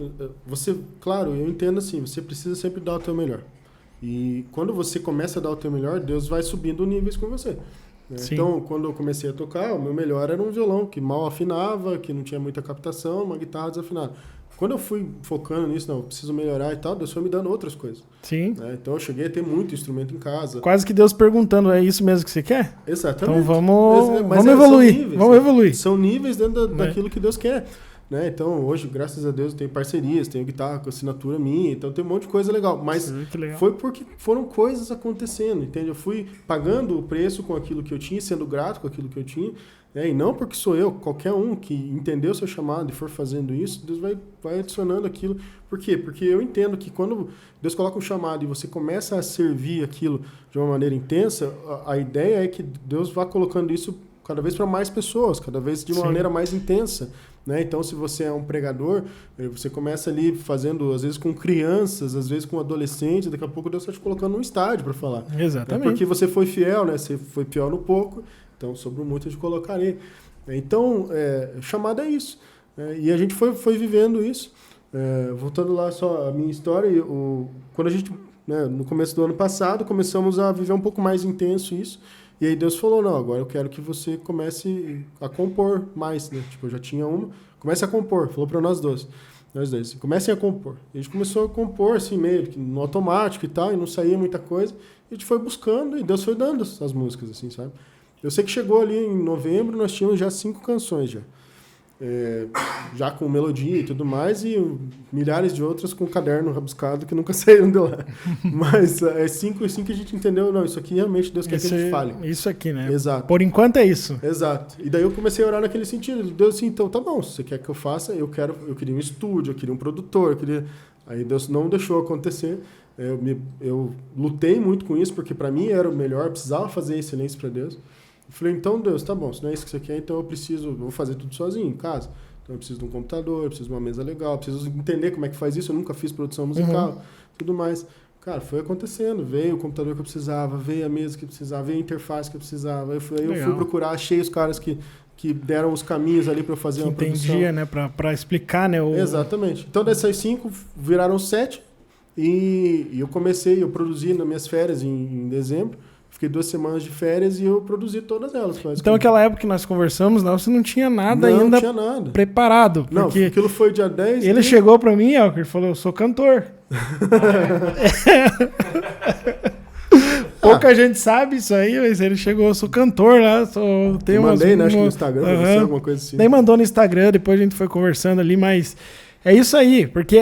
Você, claro, eu entendo assim, você precisa sempre dar o teu melhor. E quando você começa a dar o teu melhor, Deus vai subindo níveis com você. Né? Então, quando eu comecei a tocar, o meu melhor era um violão que mal afinava, que não tinha muita captação, uma guitarra desafinada. Quando eu fui focando nisso, não, eu preciso melhorar e tal, Deus foi me dando outras coisas. Sim. Né? Então eu cheguei a ter muito instrumento em casa. Quase que Deus perguntando, é isso mesmo que você quer? Exatamente. Então vamos Mas evoluir. São níveis, vamos evoluir. São níveis dentro daquilo que Deus quer. Né? Então, hoje, graças a Deus, eu tenho parcerias, tenho guitarra com assinatura minha, então tem um monte de coisa legal. Mas legal. Foi porque foram coisas acontecendo, entende? Eu fui pagando o preço com aquilo que eu tinha, sendo grato com aquilo que eu tinha, né? E não porque sou eu, qualquer um que entendeu o seu chamado e for fazendo isso, Deus vai adicionando aquilo. Por quê? Porque eu entendo que quando Deus coloca um chamado e você começa a servir aquilo de uma maneira intensa, a ideia é que Deus vá colocando isso cada vez para mais pessoas, cada vez de uma maneira mais intensa. Né? Então, se você é um pregador, você começa ali fazendo, às vezes com crianças, às vezes com adolescentes, daqui a pouco Deus está te colocando num estádio para falar. Exatamente. Né? Porque você foi fiel, né? Você foi fiel no pouco, então sobre o muito eu te colocarei. Então, chamada é isso. E a gente foi vivendo isso. Voltando lá só a minha história, quando a gente, né, no começo do ano passado, começamos a viver um pouco mais intenso isso. E aí Deus falou, não, agora eu quero que você comece a compor mais, né? Tipo, eu já tinha uma, comece a compor, falou para nós dois, comecem a compor. E a gente começou a compor, assim, meio que no automático e tal, e não saía muita coisa. E a gente foi buscando, e Deus foi dando as músicas, assim, sabe? Eu sei que chegou ali em novembro, nós tínhamos já 5 canções já. Já com melodia e tudo mais, e milhares de outras com caderno rabiscado que nunca saíram de lá. Mas é 5 que a gente entendeu, não, isso aqui realmente Deus quer que a gente fale. Isso aqui, né? Exato. Por enquanto é isso. Exato. E daí eu comecei a orar naquele sentido. Deus assim, então tá bom, se você quer que eu faça, eu queria um estúdio, eu queria um produtor, Aí Deus não deixou acontecer. Eu lutei muito com isso, porque para mim era o melhor, eu precisava fazer excelência para Deus. Eu falei, então Deus, tá bom, se não é isso que você quer, então eu vou fazer tudo sozinho, em casa. Então eu preciso de um computador, eu preciso de uma mesa legal, eu preciso entender como é que faz isso, eu nunca fiz produção musical, tudo mais. Cara, foi acontecendo, veio o computador que eu precisava, veio a mesa que eu precisava, veio a interface que eu precisava, eu fui procurar, achei os caras que deram os caminhos ali para eu fazer uma produção. Entendia, né, para explicar, né? Exatamente. Então dessas 5 viraram 7 e eu produzi nas minhas férias em dezembro. Fiquei 2 semanas de férias e eu produzi todas elas. Então, aquela época que nós conversamos, você não tinha nada ainda não tinha nada preparado. Não, aquilo foi dia 10. Ele chegou pra mim, Elker, e falou, eu sou cantor. Pouca gente sabe isso aí, mas ele chegou, eu sou cantor lá. Eu mandei, né, acho que no Instagram, pra você, alguma coisa assim. Daí mandou no Instagram, depois a gente foi conversando ali, mas... É isso aí, porque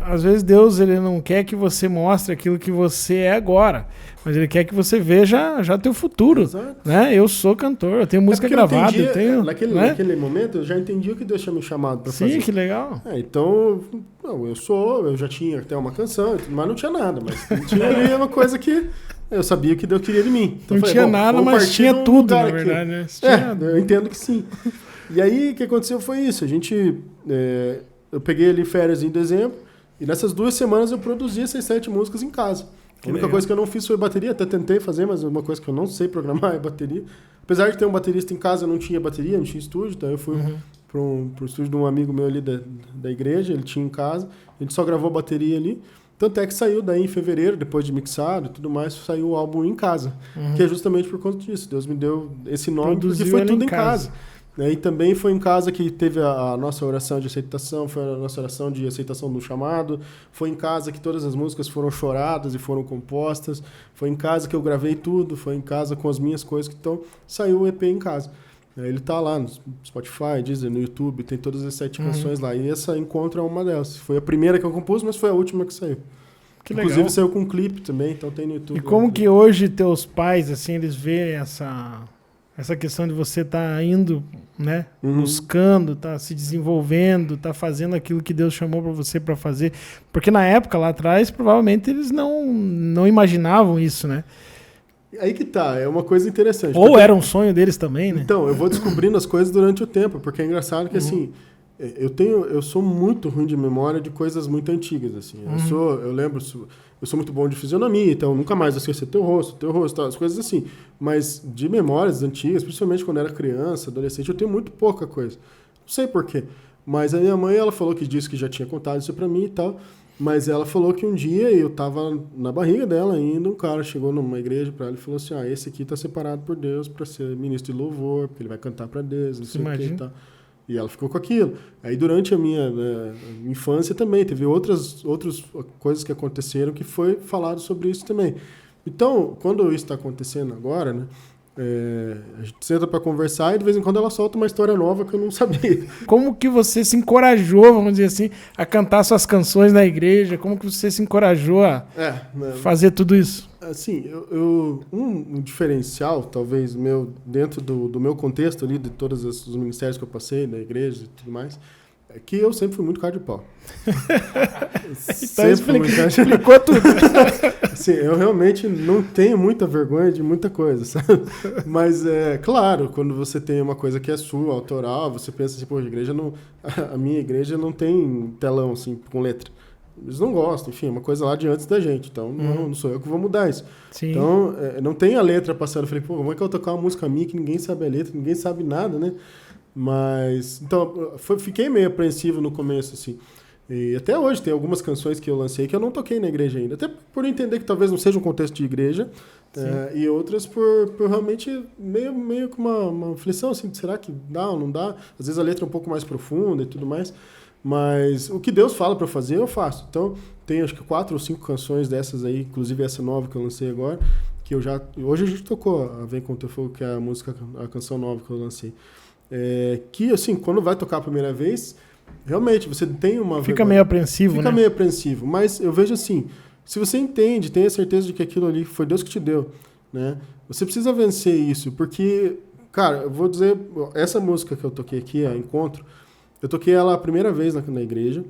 às vezes Deus ele não quer que você mostre aquilo que você é agora, mas Ele quer que você veja já teu futuro. Exato. Né? Eu sou cantor, eu tenho música gravada. Eu tenho, naquele momento eu já entendi o que Deus tinha me chamado para fazer. Sim, que legal. Então, eu já tinha até uma canção, mas não tinha nada, mas não tinha ali uma coisa que eu sabia que Deus queria de mim. Então, não tinha nada, mas tinha tudo, na verdade. Né? Eu entendo que sim. E aí, o que aconteceu foi isso. Eu peguei ali férias em dezembro, e nessas 2 semanas eu produzi essas 7 músicas em casa. A única coisa que eu não fiz foi bateria, até tentei fazer, mas uma coisa que eu não sei programar é bateria. Apesar de ter um baterista em casa, eu não tinha bateria, não tinha estúdio, então eu fui pro estúdio de um amigo meu ali da igreja, ele tinha em casa, a gente só gravou a bateria ali. Tanto é que saiu daí em fevereiro, depois de mixado e tudo mais, saiu o álbum em casa. Que é justamente por conta disso. Deus me deu esse nome porque foi tudo em casa. E também foi em casa que teve a nossa oração de aceitação, foi a nossa oração de aceitação do chamado. Foi em casa que todas as músicas foram choradas e foram compostas. Foi em casa que eu gravei tudo, foi em casa com as minhas coisas. Então, saiu o EP em casa. Ele tá lá no Spotify, Deezer, no YouTube, tem todas as 7 canções lá. E essa Encontro é uma delas. Foi a primeira que eu compus, mas foi a última que saiu. Que Inclusive legal. saiu com um clipe também, então tem no YouTube. E como que hoje teus pais, assim, eles veem essa questão de você estar indo, né, buscando, tá se desenvolvendo, tá fazendo aquilo que Deus chamou para você para fazer? Porque na época, lá atrás, provavelmente eles não imaginavam isso, né? Aí que tá, é uma coisa interessante. Ou era um sonho deles também, né? Então, eu vou descobrindo as coisas durante o tempo, porque é engraçado que, assim, eu sou muito ruim de memória de coisas muito antigas, assim. Eu sou muito bom de fisionomia, então nunca mais eu esqueci teu rosto, as coisas assim. Mas de memórias antigas, principalmente quando eu era criança, adolescente, eu tenho muito pouca coisa. Não sei porquê. Mas a minha mãe, ela falou que disse que já tinha contado isso pra mim e tal. Mas ela falou que um dia eu tava na barriga dela ainda, um cara chegou numa igreja pra ela e falou assim, esse aqui tá separado por Deus pra ser ministro de louvor, porque ele vai cantar pra Deus, não sei o que e tal. E ela ficou com aquilo. Aí durante a minha infância também, teve outras coisas que aconteceram que foi falado sobre isso também. Então, quando isso está acontecendo agora, né, a gente senta para conversar e de vez em quando ela solta uma história nova que eu não sabia. Como que você se encorajou, vamos dizer assim, a cantar suas canções na igreja? Como que você se encorajou a fazer tudo isso? Assim, um diferencial, talvez, meu, dentro do meu contexto ali, de todos os ministérios que eu passei, da igreja e tudo mais, é que eu sempre fui muito cara de pau. Então explicou tudo. Assim, eu realmente não tenho muita vergonha de muita coisa, sabe? Mas, claro, quando você tem uma coisa que é sua, autoral, você pensa assim, pô, a minha igreja não tem telão, assim, com letra. Eles não gostam, enfim, é uma coisa lá de antes da gente, então não sou eu que vou mudar isso. Sim. Então, não tem a letra passando. Eu falei, pô, como é que eu vou tocar uma música minha que ninguém sabe a letra, ninguém sabe nada, né? Mas, então, fiquei meio apreensivo no começo, assim. E até hoje tem algumas canções que eu lancei que eu não toquei na igreja ainda. Até por entender que talvez não seja um contexto de igreja. E outras por realmente meio com uma aflição, assim, será que dá ou não dá? Às vezes a letra é um pouco mais profunda e tudo mais. Mas o que Deus fala para eu fazer, eu faço. Então, tem acho que 4 ou 5 canções dessas aí, inclusive essa nova que eu lancei agora, que hoje a gente tocou a Vem Com Teu Fogo, que é a canção nova que eu lancei. Que, assim, quando vai tocar a primeira vez, realmente, você tem uma... Fica meio apreensivo, né? Fica meio apreensivo, mas eu vejo assim, se você entende, tem a certeza de que aquilo ali foi Deus que te deu, né? Você precisa vencer isso, porque, cara, eu vou dizer, essa música que eu toquei aqui, a Encontro, eu toquei ela a primeira vez na igreja.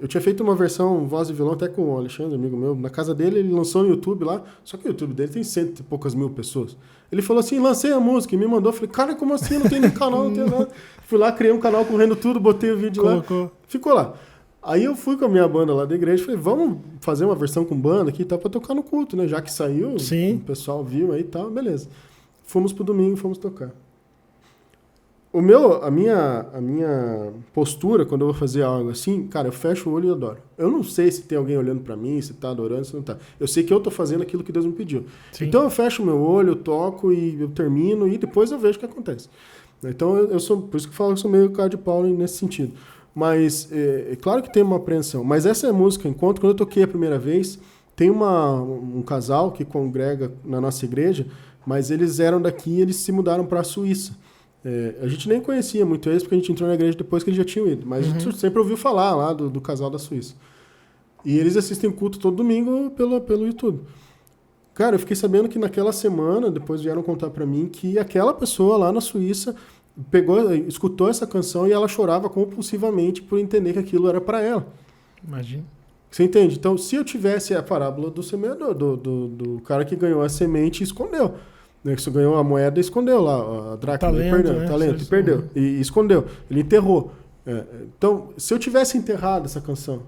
Eu tinha feito uma versão voz e violão até com o Alexandre, amigo meu. Na casa dele, ele lançou no YouTube lá. Só que o YouTube dele tem 100 e poucas mil pessoas. Ele falou assim, lancei a música e me mandou. Eu falei, cara, como assim? Não tem nem canal, não tem nada. Fui lá, criei um canal correndo tudo, botei o vídeo lá. Ficou lá. Aí eu fui com a minha banda lá da igreja. Falei, vamos fazer uma versão com banda aqui e tal, pra tocar no culto, né? Já que saiu, sim, o pessoal viu aí e tal, beleza. Fomos pro domingo, fomos tocar. A minha postura, quando eu vou fazer algo assim, cara, eu fecho o olho e adoro. Eu não sei se tem alguém olhando pra mim, se tá adorando, se não tá. Eu sei que eu tô fazendo aquilo que Deus me pediu. Sim. Então eu fecho o meu olho, eu toco e eu termino e depois eu vejo o que acontece. Então eu sou, por isso que eu falo que eu sou meio cara de pau nesse sentido. Mas é claro que tem uma apreensão. Mas essa é a música Encontro. Quando eu toquei a primeira vez, tem um casal que congrega na nossa igreja, mas eles eram daqui e eles se mudaram para a Suíça. A gente nem conhecia muito eles, porque a gente entrou na igreja depois que eles já tinham ido. Mas a gente sempre ouviu falar lá do casal da Suíça. E eles assistem culto todo domingo pelo YouTube. Cara, eu fiquei sabendo que naquela semana, depois vieram contar pra mim, que aquela pessoa lá na Suíça escutou essa canção e ela chorava compulsivamente por entender que aquilo era pra ela. Imagina. Você entende? Então, se eu tivesse a parábola do semeador, do cara que ganhou a semente e escondeu. Né, que você ganhou a moeda e escondeu lá, a dracma, talento, e perdeu, e escondeu, ele enterrou. Então, se eu tivesse enterrado essa canção,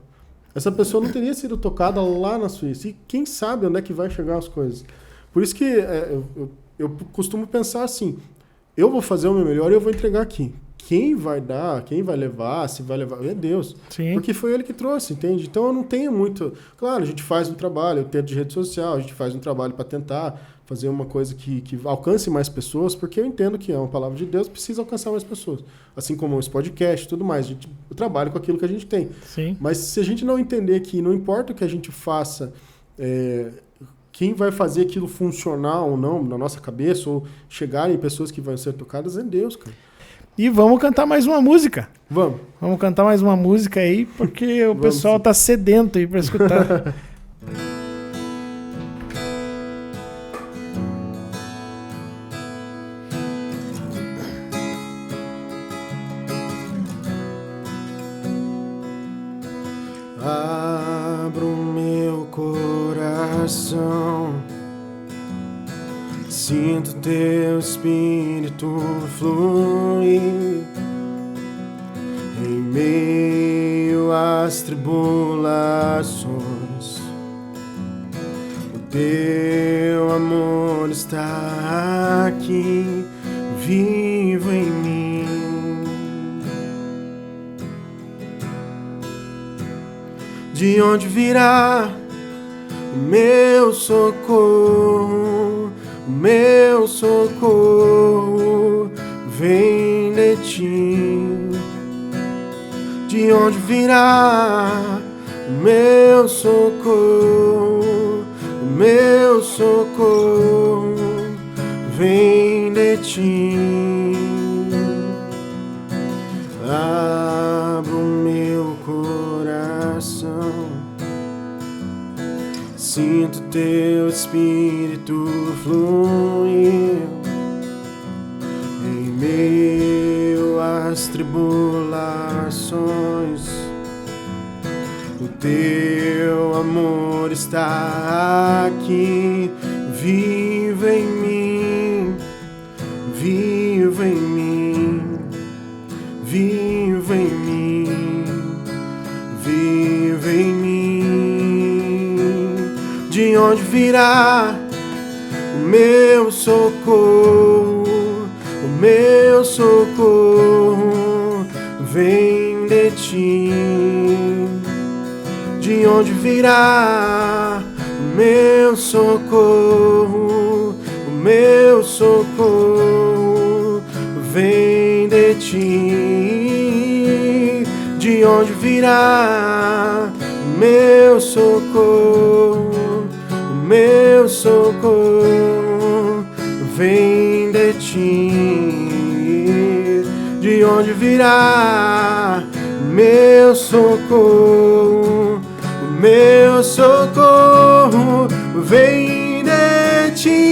essa pessoa não teria sido tocada lá na Suíça. E quem sabe onde é que vai chegar as coisas. Por isso que eu costumo pensar assim, eu vou fazer o meu melhor e eu vou entregar aqui. Quem vai dar, quem vai levar, se vai levar, é Deus. Sim. Porque foi Ele que trouxe, entende? Então eu não tenho muito... Claro, a gente faz um trabalho, eu tento de rede social, a gente faz um trabalho para tentar fazer uma coisa que alcance mais pessoas, porque eu entendo que é uma palavra de Deus, precisa alcançar mais pessoas. Assim como esse podcast e tudo mais. Eu trabalho com aquilo que a gente tem. Sim. Mas se a gente não entender que não importa o que a gente faça, quem vai fazer aquilo funcionar ou não na nossa cabeça, ou chegar em pessoas que vão ser tocadas, é Deus, cara. E vamos cantar mais uma música. Vamos. Vamos cantar mais uma música aí, porque o pessoal tá sedento aí pra escutar. Abro meu coração, sinto teu espírito fluir em meio às tribulações. O teu amor está aqui, vivo em mim. De onde virá o meu socorro? O meu socorro vem de ti. De onde virá o meu socorro? O meu socorro vem de ti. Abro meu coração, sinto teu espírito fluir em meio às tribulações. O teu amor está aqui, vivo em mim, vivo em mim, vivo em mim, vivo em mim. De onde virá o meu socorro? O meu socorro vem de ti. De onde virá o meu socorro? O meu socorro vem de ti. De onde virá o meu socorro? O meu socorro vem de ti. De onde virá o meu socorro? O meu socorro vem de ti.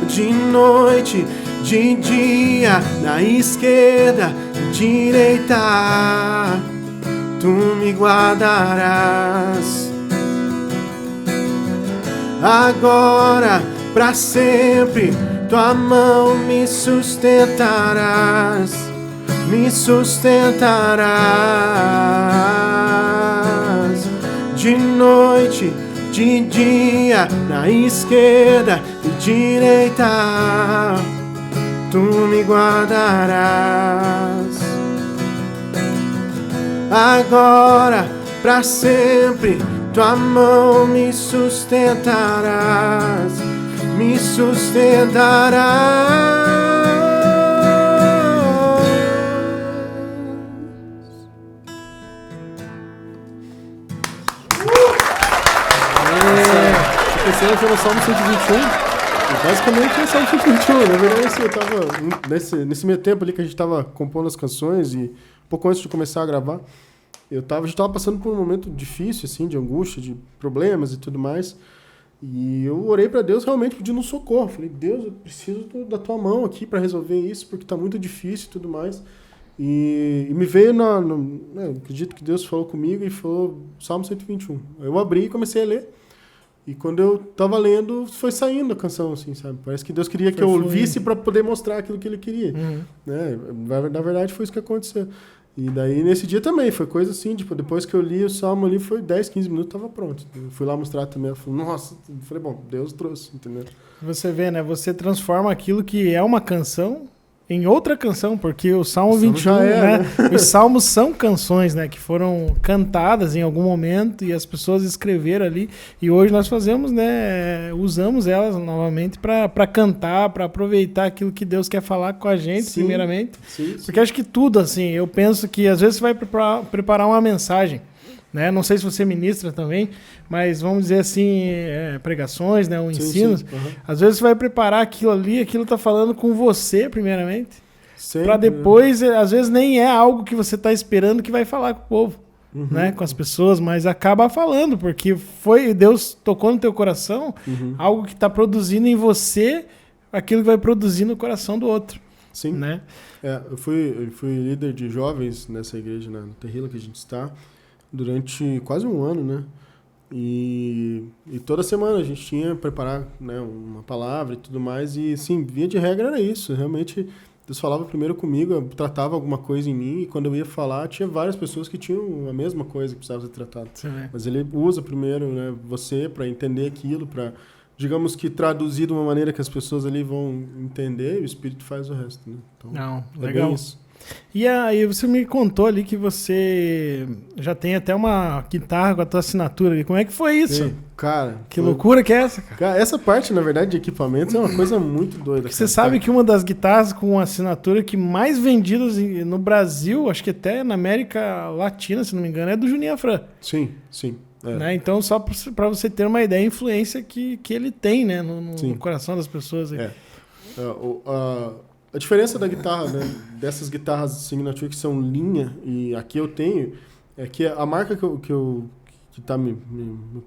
De noite, de dia, na esquerda, direita, tu me guardarás. Agora, pra sempre, tua mão me sustentarás, me sustentarás. De noite, de dia, na esquerda e direita, tu me guardarás. Agora, pra sempre, tua mão me sustentarás, me sustentarás. Esse ano foi no Salmo 121. Basicamente é Salmo 121. Na verdade, assim, eu tava nesse meio tempo ali que a gente tava compondo as canções e pouco antes de começar a gravar, a gente tava passando por um momento difícil, assim, de angústia, de problemas e tudo mais. E eu orei para Deus realmente pedindo um socorro. Falei, Deus, eu preciso da tua mão aqui para resolver isso, porque tá muito difícil e tudo mais. E me veio eu acredito que Deus falou comigo e falou Salmo 121. Eu abri e comecei a ler. E quando eu tava lendo, foi saindo a canção, assim, sabe? Parece que Deus queria que eu ouvisse para poder mostrar aquilo que Ele queria. Né? Na verdade, foi isso que aconteceu. E daí, nesse dia também, foi coisa assim, tipo, depois que eu li o salmo ali, foi 10, 15 minutos, tava pronto. Eu fui lá mostrar também, eu falei, nossa, eu falei, bom, Deus trouxe, entendeu? Você vê, né? Você transforma aquilo que é uma canção em outra canção, porque o Salmo 21, já é, né? Os salmos são canções, né? Que foram cantadas em algum momento e as pessoas escreveram ali. E hoje nós fazemos, né? Usamos elas novamente para cantar, para aproveitar aquilo que Deus quer falar com a gente, Sim, primeiramente. sim. Porque acho que tudo, assim, eu penso que às vezes você vai preparar uma mensagem, né? Não sei se você ministra também, mas vamos dizer assim, pregações, né? Ensino. Sim. Uhum. Às vezes você vai preparar aquilo ali, aquilo tá falando com você, primeiramente, Sempre, para depois, às vezes nem é algo que você tá esperando que vai falar com o povo, né? Com as pessoas, mas acaba falando, porque Deus tocou no teu coração, algo que tá produzindo em você, aquilo que vai produzir no coração do outro. Sim. Né? Eu fui líder de jovens nessa igreja, na Terrila que a gente está, durante quase um ano, né? E toda semana a gente tinha que preparar, né, uma palavra e tudo mais. E, sim, via de regra era isso. Realmente, Deus falava primeiro comigo, tratava alguma coisa em mim. E quando eu ia falar, tinha várias pessoas que tinham a mesma coisa que precisava ser tratada. Mas ele usa primeiro, né, você para entender aquilo, para, digamos que, traduzir de uma maneira que as pessoas ali vão entender. E o Espírito faz o resto, né? Então, Não, é legal. bem isso. E aí você me contou ali que você já tem até uma guitarra com a tua assinatura ali. Como é que foi isso? Sim, cara, Que loucura que é essa, cara? Cara, essa parte, na verdade, de equipamentos é uma coisa muito doida. Porque você sabe que uma das guitarras com assinatura que mais vendidas no Brasil, acho que até na América Latina, se não me engano, é do Juninho Afran. Sim. Né? Então, só para você ter uma ideia, a influência que ele tem, né, no coração das pessoas. Aí. A diferença da guitarra, né, dessas guitarras Signature que são linha, e aqui eu tenho, é que a marca que tá me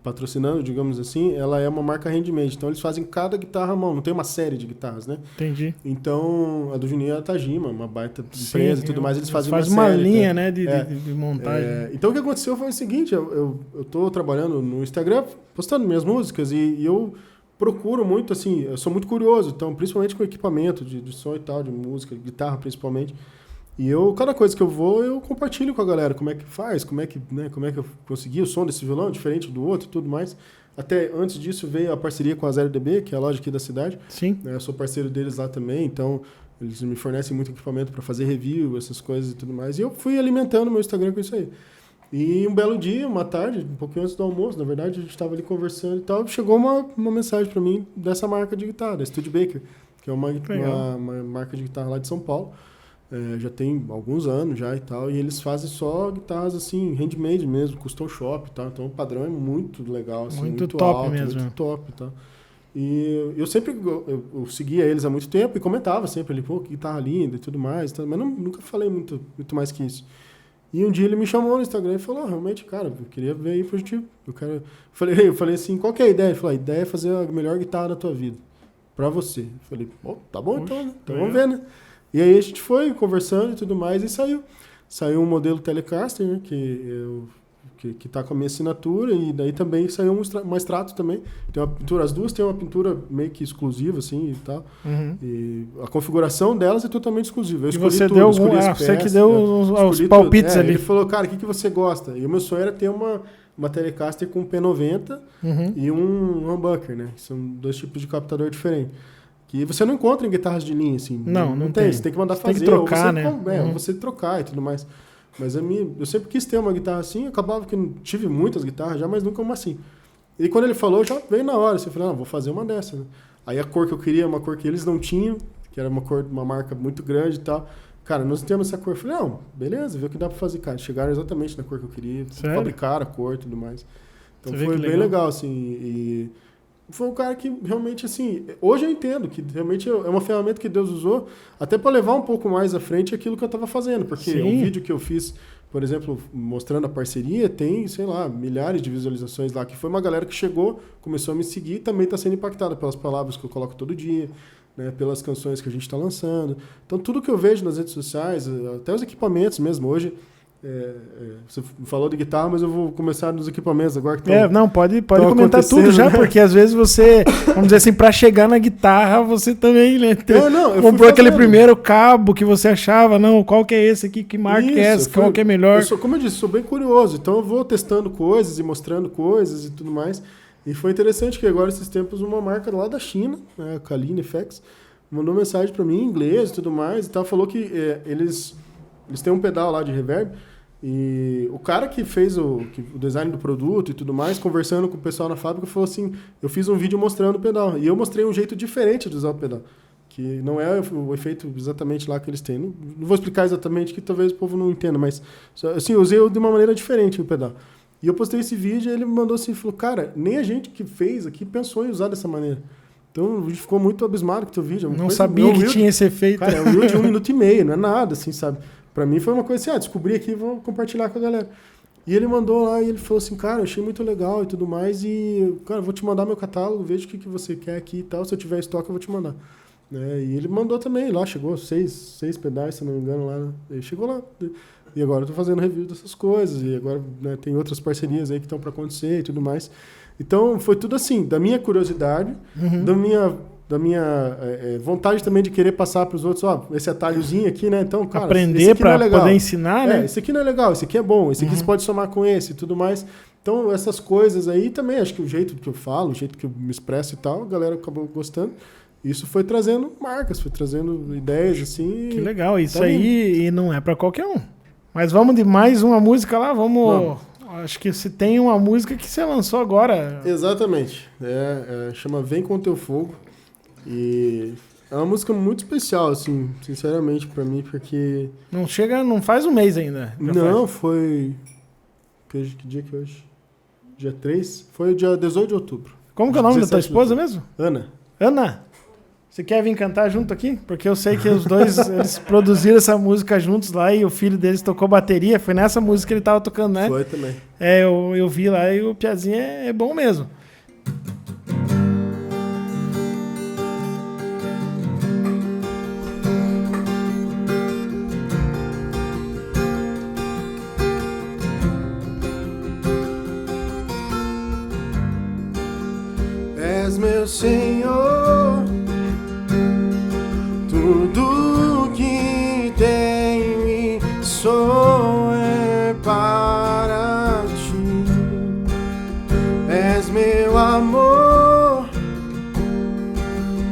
patrocinando, digamos assim, ela é uma marca handmade. Então eles fazem cada guitarra à mão, não tem uma série de guitarras, né? Entendi. Então a do Juninho é a Tajima, uma baita empresa e tudo mais, eles fazem uma série, linha, né? de montagem. Então o que aconteceu foi o seguinte, eu tô trabalhando no Instagram, postando minhas músicas e eu procuro muito, assim, eu sou muito curioso, então, principalmente com equipamento de som e tal, de música, guitarra principalmente. E cada coisa que eu vou, eu compartilho com a galera, como é que faz, como é que eu consegui o som desse violão, diferente do outro e tudo mais. Até antes disso veio a parceria com a 0DB, que é a loja aqui da cidade. Sim. Eu sou parceiro deles lá também, então eles me fornecem muito equipamento para fazer review, essas coisas e tudo mais. E eu fui alimentando meu Instagram com isso aí. E um belo dia, uma tarde, um pouquinho antes do almoço, na verdade, a gente estava ali conversando e tal, chegou uma mensagem para mim dessa marca de guitarra, da Studebaker, que é uma marca de guitarra lá de São Paulo. Já tem alguns anos já e tal, e eles fazem só guitarras assim, handmade mesmo, custom shop e tal, então o padrão é muito legal, assim, muito top alto, mesmo. muito top e tal. E eu sempre eu seguia eles há muito tempo e comentava sempre ali, pô, que guitarra linda e tudo mais, mas nunca falei muito mais que isso. E um dia ele me chamou no Instagram e falou, realmente, cara, eu queria ver aí pra gente... Eu falei assim, qual que é a ideia? Ele falou, a ideia é fazer a melhor guitarra da tua vida, pra você. Eu falei, tá bom então, né? Então vamos ver, né? E aí a gente foi conversando e tudo mais e saiu. Saiu um modelo Telecaster, né, que tá com a minha assinatura, e daí também saiu uma extrato também. Tem uma pintura, as duas têm uma pintura meio que exclusiva, assim, e tal. E a configuração delas é totalmente exclusiva. Eu escolhi você tudo, deu você que deu os palpites ali. Ele falou, cara, o que você gosta? E o meu sonho era ter uma Telecaster com P90 e um humbucker, né? São dois tipos de captador diferentes. Que você não encontra em guitarras de linha, assim. Não tem. Você tem que mandar fazer. Tem que trocar, Você trocar e tudo mais. Mas eu sempre quis ter uma guitarra assim, acabava que tive muitas guitarras já, mas nunca uma assim. E quando ele falou, já veio na hora. Você falou, vou fazer uma dessa, né? Aí a cor que eu queria, uma cor que eles não tinham, que era uma marca muito grande e tal. Cara, nós temos essa cor. Eu falei, beleza, vê o que dá pra fazer. Cara, chegaram exatamente na cor que eu queria, fabricaram a cor e tudo mais. Então foi bem legal, assim. E foi um cara que realmente, assim, hoje eu entendo que realmente é uma ferramenta que Deus usou até para levar um pouco mais à frente aquilo que eu estava fazendo, porque o vídeo que eu fiz, por exemplo, mostrando a parceria, tem, sei lá, milhares de visualizações lá, que foi uma galera que chegou, começou a me seguir e também está sendo impactada pelas palavras que eu coloco todo dia, né, pelas canções que a gente está lançando. Então tudo que eu vejo nas redes sociais, até os equipamentos mesmo, hoje Você falou de guitarra, mas eu vou começar nos equipamentos agora que estão. Não, pode comentar tudo já, né? porque às vezes você, vamos dizer assim, pra chegar na guitarra, você também, né, comprou aquele primeiro cabo que você achava, não, qual que é esse aqui, que marca é essa, qual que é melhor. Como eu disse, sou bem curioso, então eu vou testando coisas e mostrando coisas e tudo mais. E foi interessante que agora, esses tempos, uma marca lá da China, né, a Kaline FX, mandou mensagem pra mim em inglês e tudo mais, e tal, falou que eles têm um pedal lá de reverb. E o cara que fez o design do produto e tudo mais, conversando com o pessoal na fábrica, falou assim, eu fiz um vídeo mostrando o pedal. E eu mostrei um jeito diferente de usar o pedal. Que não é o efeito exatamente lá que eles têm. Não vou explicar exatamente, que talvez o povo não entenda, mas assim, eu usei de uma maneira diferente o pedal. E eu postei esse vídeo e ele me mandou assim, falou, cara, nem a gente que fez aqui pensou em usar dessa maneira. Então a gente ficou muito abismado com o teu vídeo. Não sabia que tinha esse efeito. Cara, é um reel de 1 minuto e meio, não é nada, assim, sabe? Pra mim foi uma coisa assim, descobri aqui e vou compartilhar com a galera. E ele mandou lá e ele falou assim, cara, eu achei muito legal e tudo mais e, cara, eu vou te mandar meu catálogo, veja o que você quer aqui e tal, se eu tiver estoque eu vou te mandar. E ele mandou também, lá chegou 6 pedais, se não me engano, lá, ele chegou lá. E agora eu tô fazendo review dessas coisas e agora, né, tem outras parcerias aí que estão para acontecer e tudo mais. Então foi tudo assim, da minha curiosidade, da minha vontade também de querer passar para os outros, esse atalhozinho aqui, né? Então, cara, aprender para poder ensinar, né? Esse aqui não é legal, esse aqui é bom, esse aqui você pode somar com esse e tudo mais. Então, essas coisas aí também, acho que o jeito que eu falo, o jeito que eu me expresso e tal, a galera acabou gostando. Isso foi trazendo marcas, foi trazendo ideias, assim. Que legal, isso aí e não é para qualquer um. Mas vamos de mais uma música lá, vamos. Acho que se tem uma música que você lançou agora. Exatamente. Chama Vem Com Teu Fogo. E é uma música muito especial, assim, sinceramente, pra mim, porque... Não faz um mês ainda. Foi... Que dia que é hoje? Dia 3? Foi o dia 18 de outubro. Como que é o nome da tua esposa mesmo? Ana. Ana? Você quer vir cantar junto aqui? Porque eu sei que os dois, eles produziram essa música juntos lá e o filho deles tocou bateria. Foi nessa música que ele tava tocando, né? Foi também. Eu vi lá e o Piazinho é bom mesmo. És meu Senhor, tudo que tenho e sou é para ti. És meu amor,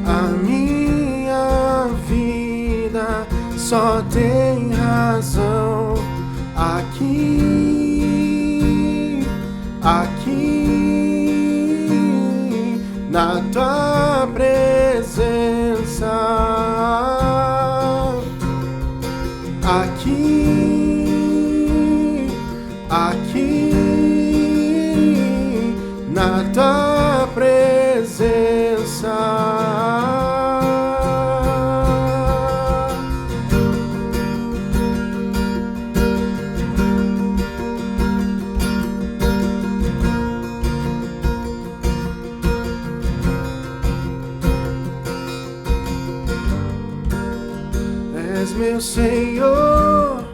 a minha vida só tem razão aqui, na tua presença, aqui, na tua presença. Meu Senhor,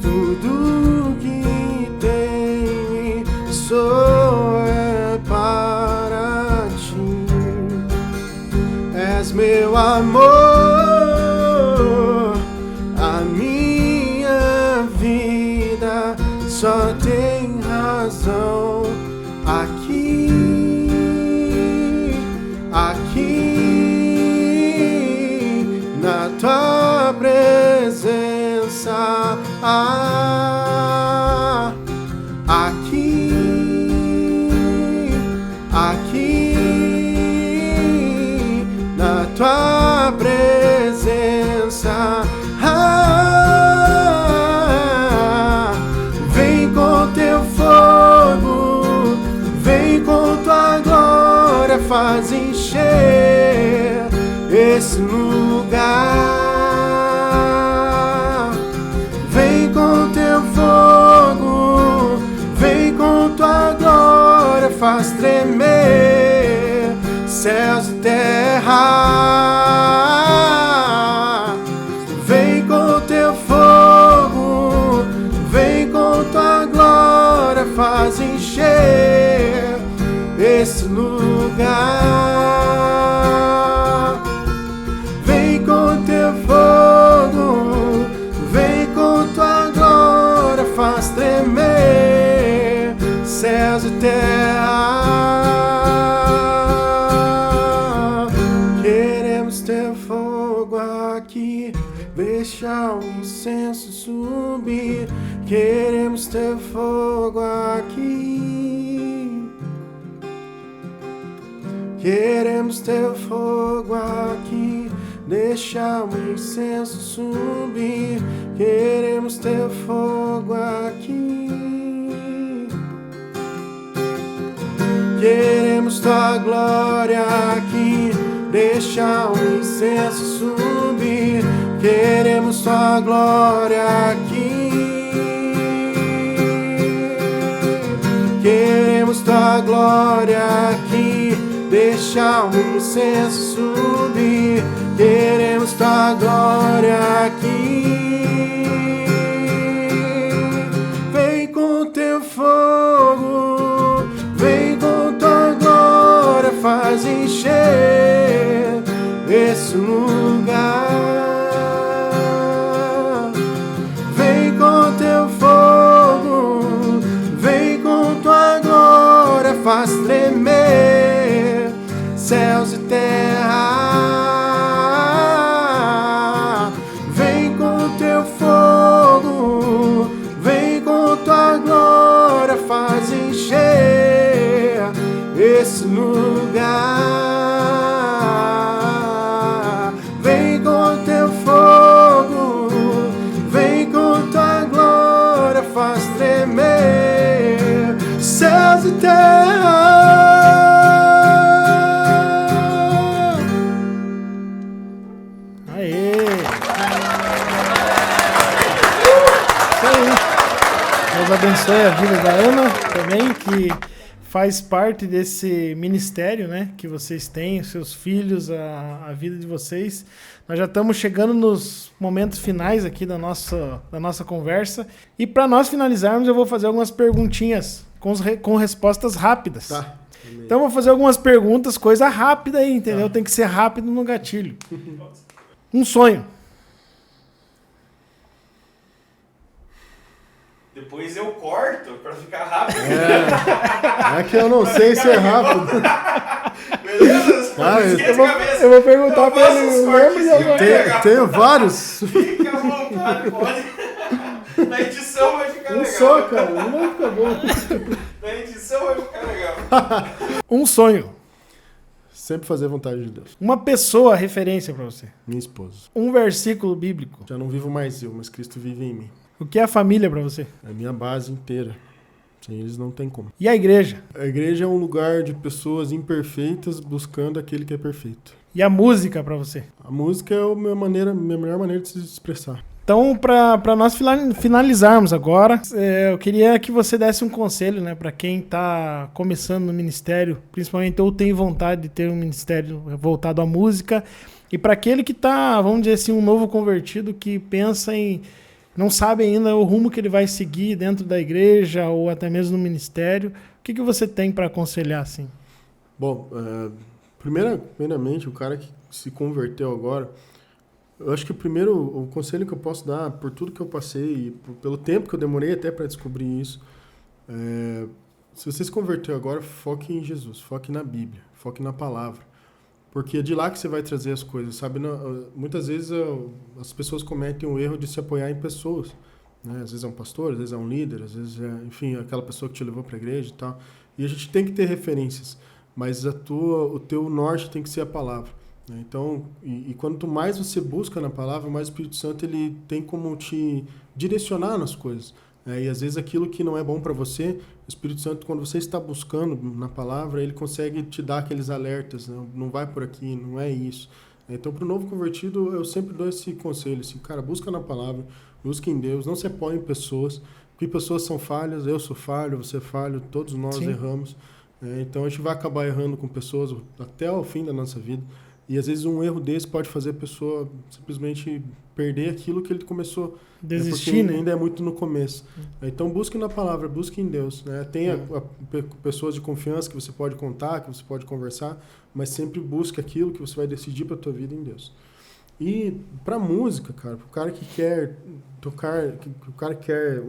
tudo que tem sou é para ti. És meu amor, a minha vida só tem razão aqui, na tua presença, aqui, na tua presença, vem com teu fogo, vem com tua glória, faz encher esse lugar. Vem com teu fogo, vem com tua glória, faz tremer céus e terra. Vem com teu fogo, fogo aqui, deixa o incenso subir. Queremos teu fogo aqui. Queremos teu fogo aqui, deixa o incenso subir. Queremos teu fogo aqui. Queremos tua glória aqui, deixa o incenso subir. Queremos tua glória aqui. Queremos tua glória aqui, deixa o incenso subir. Queremos tua glória aqui. Vem com teu fogo, vem com tua glória, faz encher esse lugar. Vem com teu fogo, vem com tua glória, faz tremer céus e terra. Vem com teu fogo, vem com tua glória, faz encher esse lugar. Vem com teu fogo, vem com tua glória, faz tremer céus e terra. Deus abençoe a vida da Ana também, que faz parte desse ministério, né, que vocês têm, os seus filhos, a vida de vocês. Nós já estamos chegando nos momentos finais aqui da nossa conversa. E para nós finalizarmos, eu vou fazer algumas perguntinhas com respostas rápidas. Tá. Então eu vou fazer algumas perguntas, coisa rápida aí, entendeu? Tá. Tem que ser rápido no gatilho. Um sonho. Depois eu corto pra ficar rápido. É que eu não sei se é rápido. Beleza? Eu vou perguntar pra ele. Tenho vários. Fica à vontade, pode. Na edição vai ficar legal. Só, cara. Não vai ficar bom. Na edição vai ficar legal. Um sonho. Sempre fazer a vontade de Deus. Uma pessoa referência pra você. Minha esposa. Um versículo bíblico. Já não vivo mais eu, mas Cristo vive em mim. O que é a família pra você? É a minha base inteira. Sem eles não tem como. E a igreja? A igreja é um lugar de pessoas imperfeitas buscando aquele que é perfeito. E a música pra você? A música é a minha melhor maneira de se expressar. Então, para nós finalizarmos agora, eu queria que você desse um conselho, né, para quem está começando no ministério, principalmente ou tem vontade de ter um ministério voltado à música, e para aquele que está, vamos dizer assim, um novo convertido que pensa em não sabe ainda o rumo que ele vai seguir dentro da igreja ou até mesmo no ministério. O que você tem para aconselhar, assim? Bom, primeiramente, o cara que se converteu agora, eu acho que o conselho que eu posso dar, por tudo que eu passei e pelo tempo que eu demorei até para descobrir isso, se você se converteu agora, foque em Jesus, foque na Bíblia, foque na palavra. Porque é de lá que você vai trazer as coisas, sabe? Muitas vezes as pessoas cometem o erro de se apoiar em pessoas, né? Às vezes é um pastor, às vezes é um líder, às vezes é, enfim, aquela pessoa que te levou para a igreja e tal. E a gente tem que ter referências, mas o teu norte tem que ser a palavra, né? Então, quanto mais você busca na palavra, mais o Espírito Santo ele tem como te direcionar nas coisas. E às vezes aquilo que não é bom para você, o Espírito Santo, quando você está buscando na palavra, ele consegue te dar aqueles alertas, né? Não vai por aqui, não é isso. Então, para o novo convertido, eu sempre dou esse conselho, assim, cara, busca na palavra, busca em Deus, não se apoie em pessoas, porque pessoas são falhas, eu sou falho, você é falho, todos nós Sim. erramos. Então, a gente vai acabar errando com pessoas até o fim da nossa vida. E às vezes um erro desse pode fazer a pessoa simplesmente perder aquilo que ele começou. Desistir, porque né? ainda é muito no começo. Então busque na palavra, busque em Deus, né? Tenha pessoas de confiança que você pode contar, que você pode conversar, mas sempre busque aquilo que você vai decidir para a tua vida em Deus. E para música, cara, para o cara que quer tocar, o cara que quer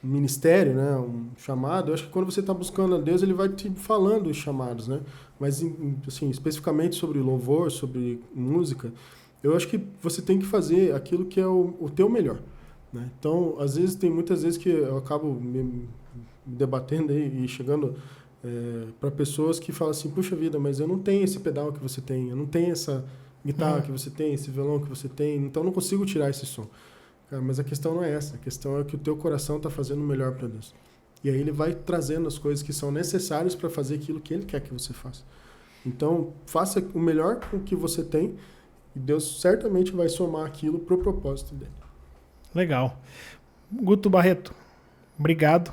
ministério, né? Um chamado. Eu acho que quando você está buscando a Deus, ele vai te falando os chamados, né? Mas, assim, especificamente sobre louvor, sobre música, eu acho que você tem que fazer aquilo que é o teu melhor, né? Então, às vezes, tem muitas vezes que eu acabo me debatendo aí e chegando para pessoas que falam assim, puxa vida, mas eu não tenho esse pedal que você tem, eu não tenho essa guitarra que você tem, esse violão que você tem, então eu não consigo tirar esse som. Cara, mas a questão não é essa, a questão é que o teu coração está fazendo o melhor para Deus. E aí ele vai trazendo as coisas que são necessárias para fazer aquilo que ele quer que você faça. Então, faça o melhor com o que você tem e Deus certamente vai somar aquilo pro propósito dele. Legal. Guto Barreto, obrigado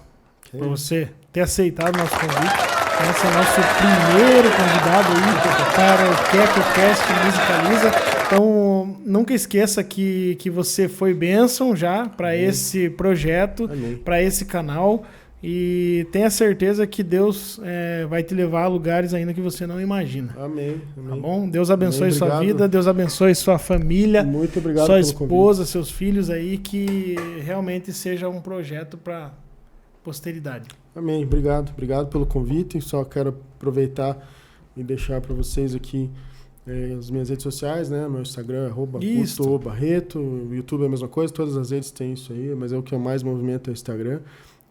por você ter aceitado o nosso convite. Esse é o nosso primeiro convidado aí para o KecoCast Musicaliza. Então, nunca esqueça que você foi bênção já para esse projeto, para esse canal. E tenha certeza que Deus vai te levar a lugares ainda que você não imagina. Amém. Tá bom? Deus abençoe sua vida, Deus abençoe sua família, muito obrigado sua pelo esposa, convite. seus filhos aí, que realmente seja um projeto para posteridade. Amém. Obrigado pelo convite. Só quero aproveitar e deixar para vocês aqui as minhas redes sociais, né? Meu Instagram é @guto_barreto, o YouTube é a mesma coisa, todas as redes têm isso aí, mas é o que mais movimenta é o Instagram.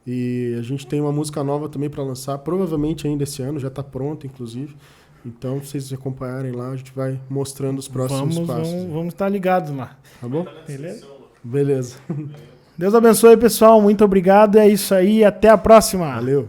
E a gente tem uma música nova também para lançar, provavelmente ainda esse ano, já está pronta, inclusive. Então, se vocês acompanharem lá, a gente vai mostrando os próximos passos. Vamos estar ligados lá. Tá bom? Beleza? Beleza. Deus abençoe, pessoal. Muito obrigado. É isso aí. Até a próxima. Valeu.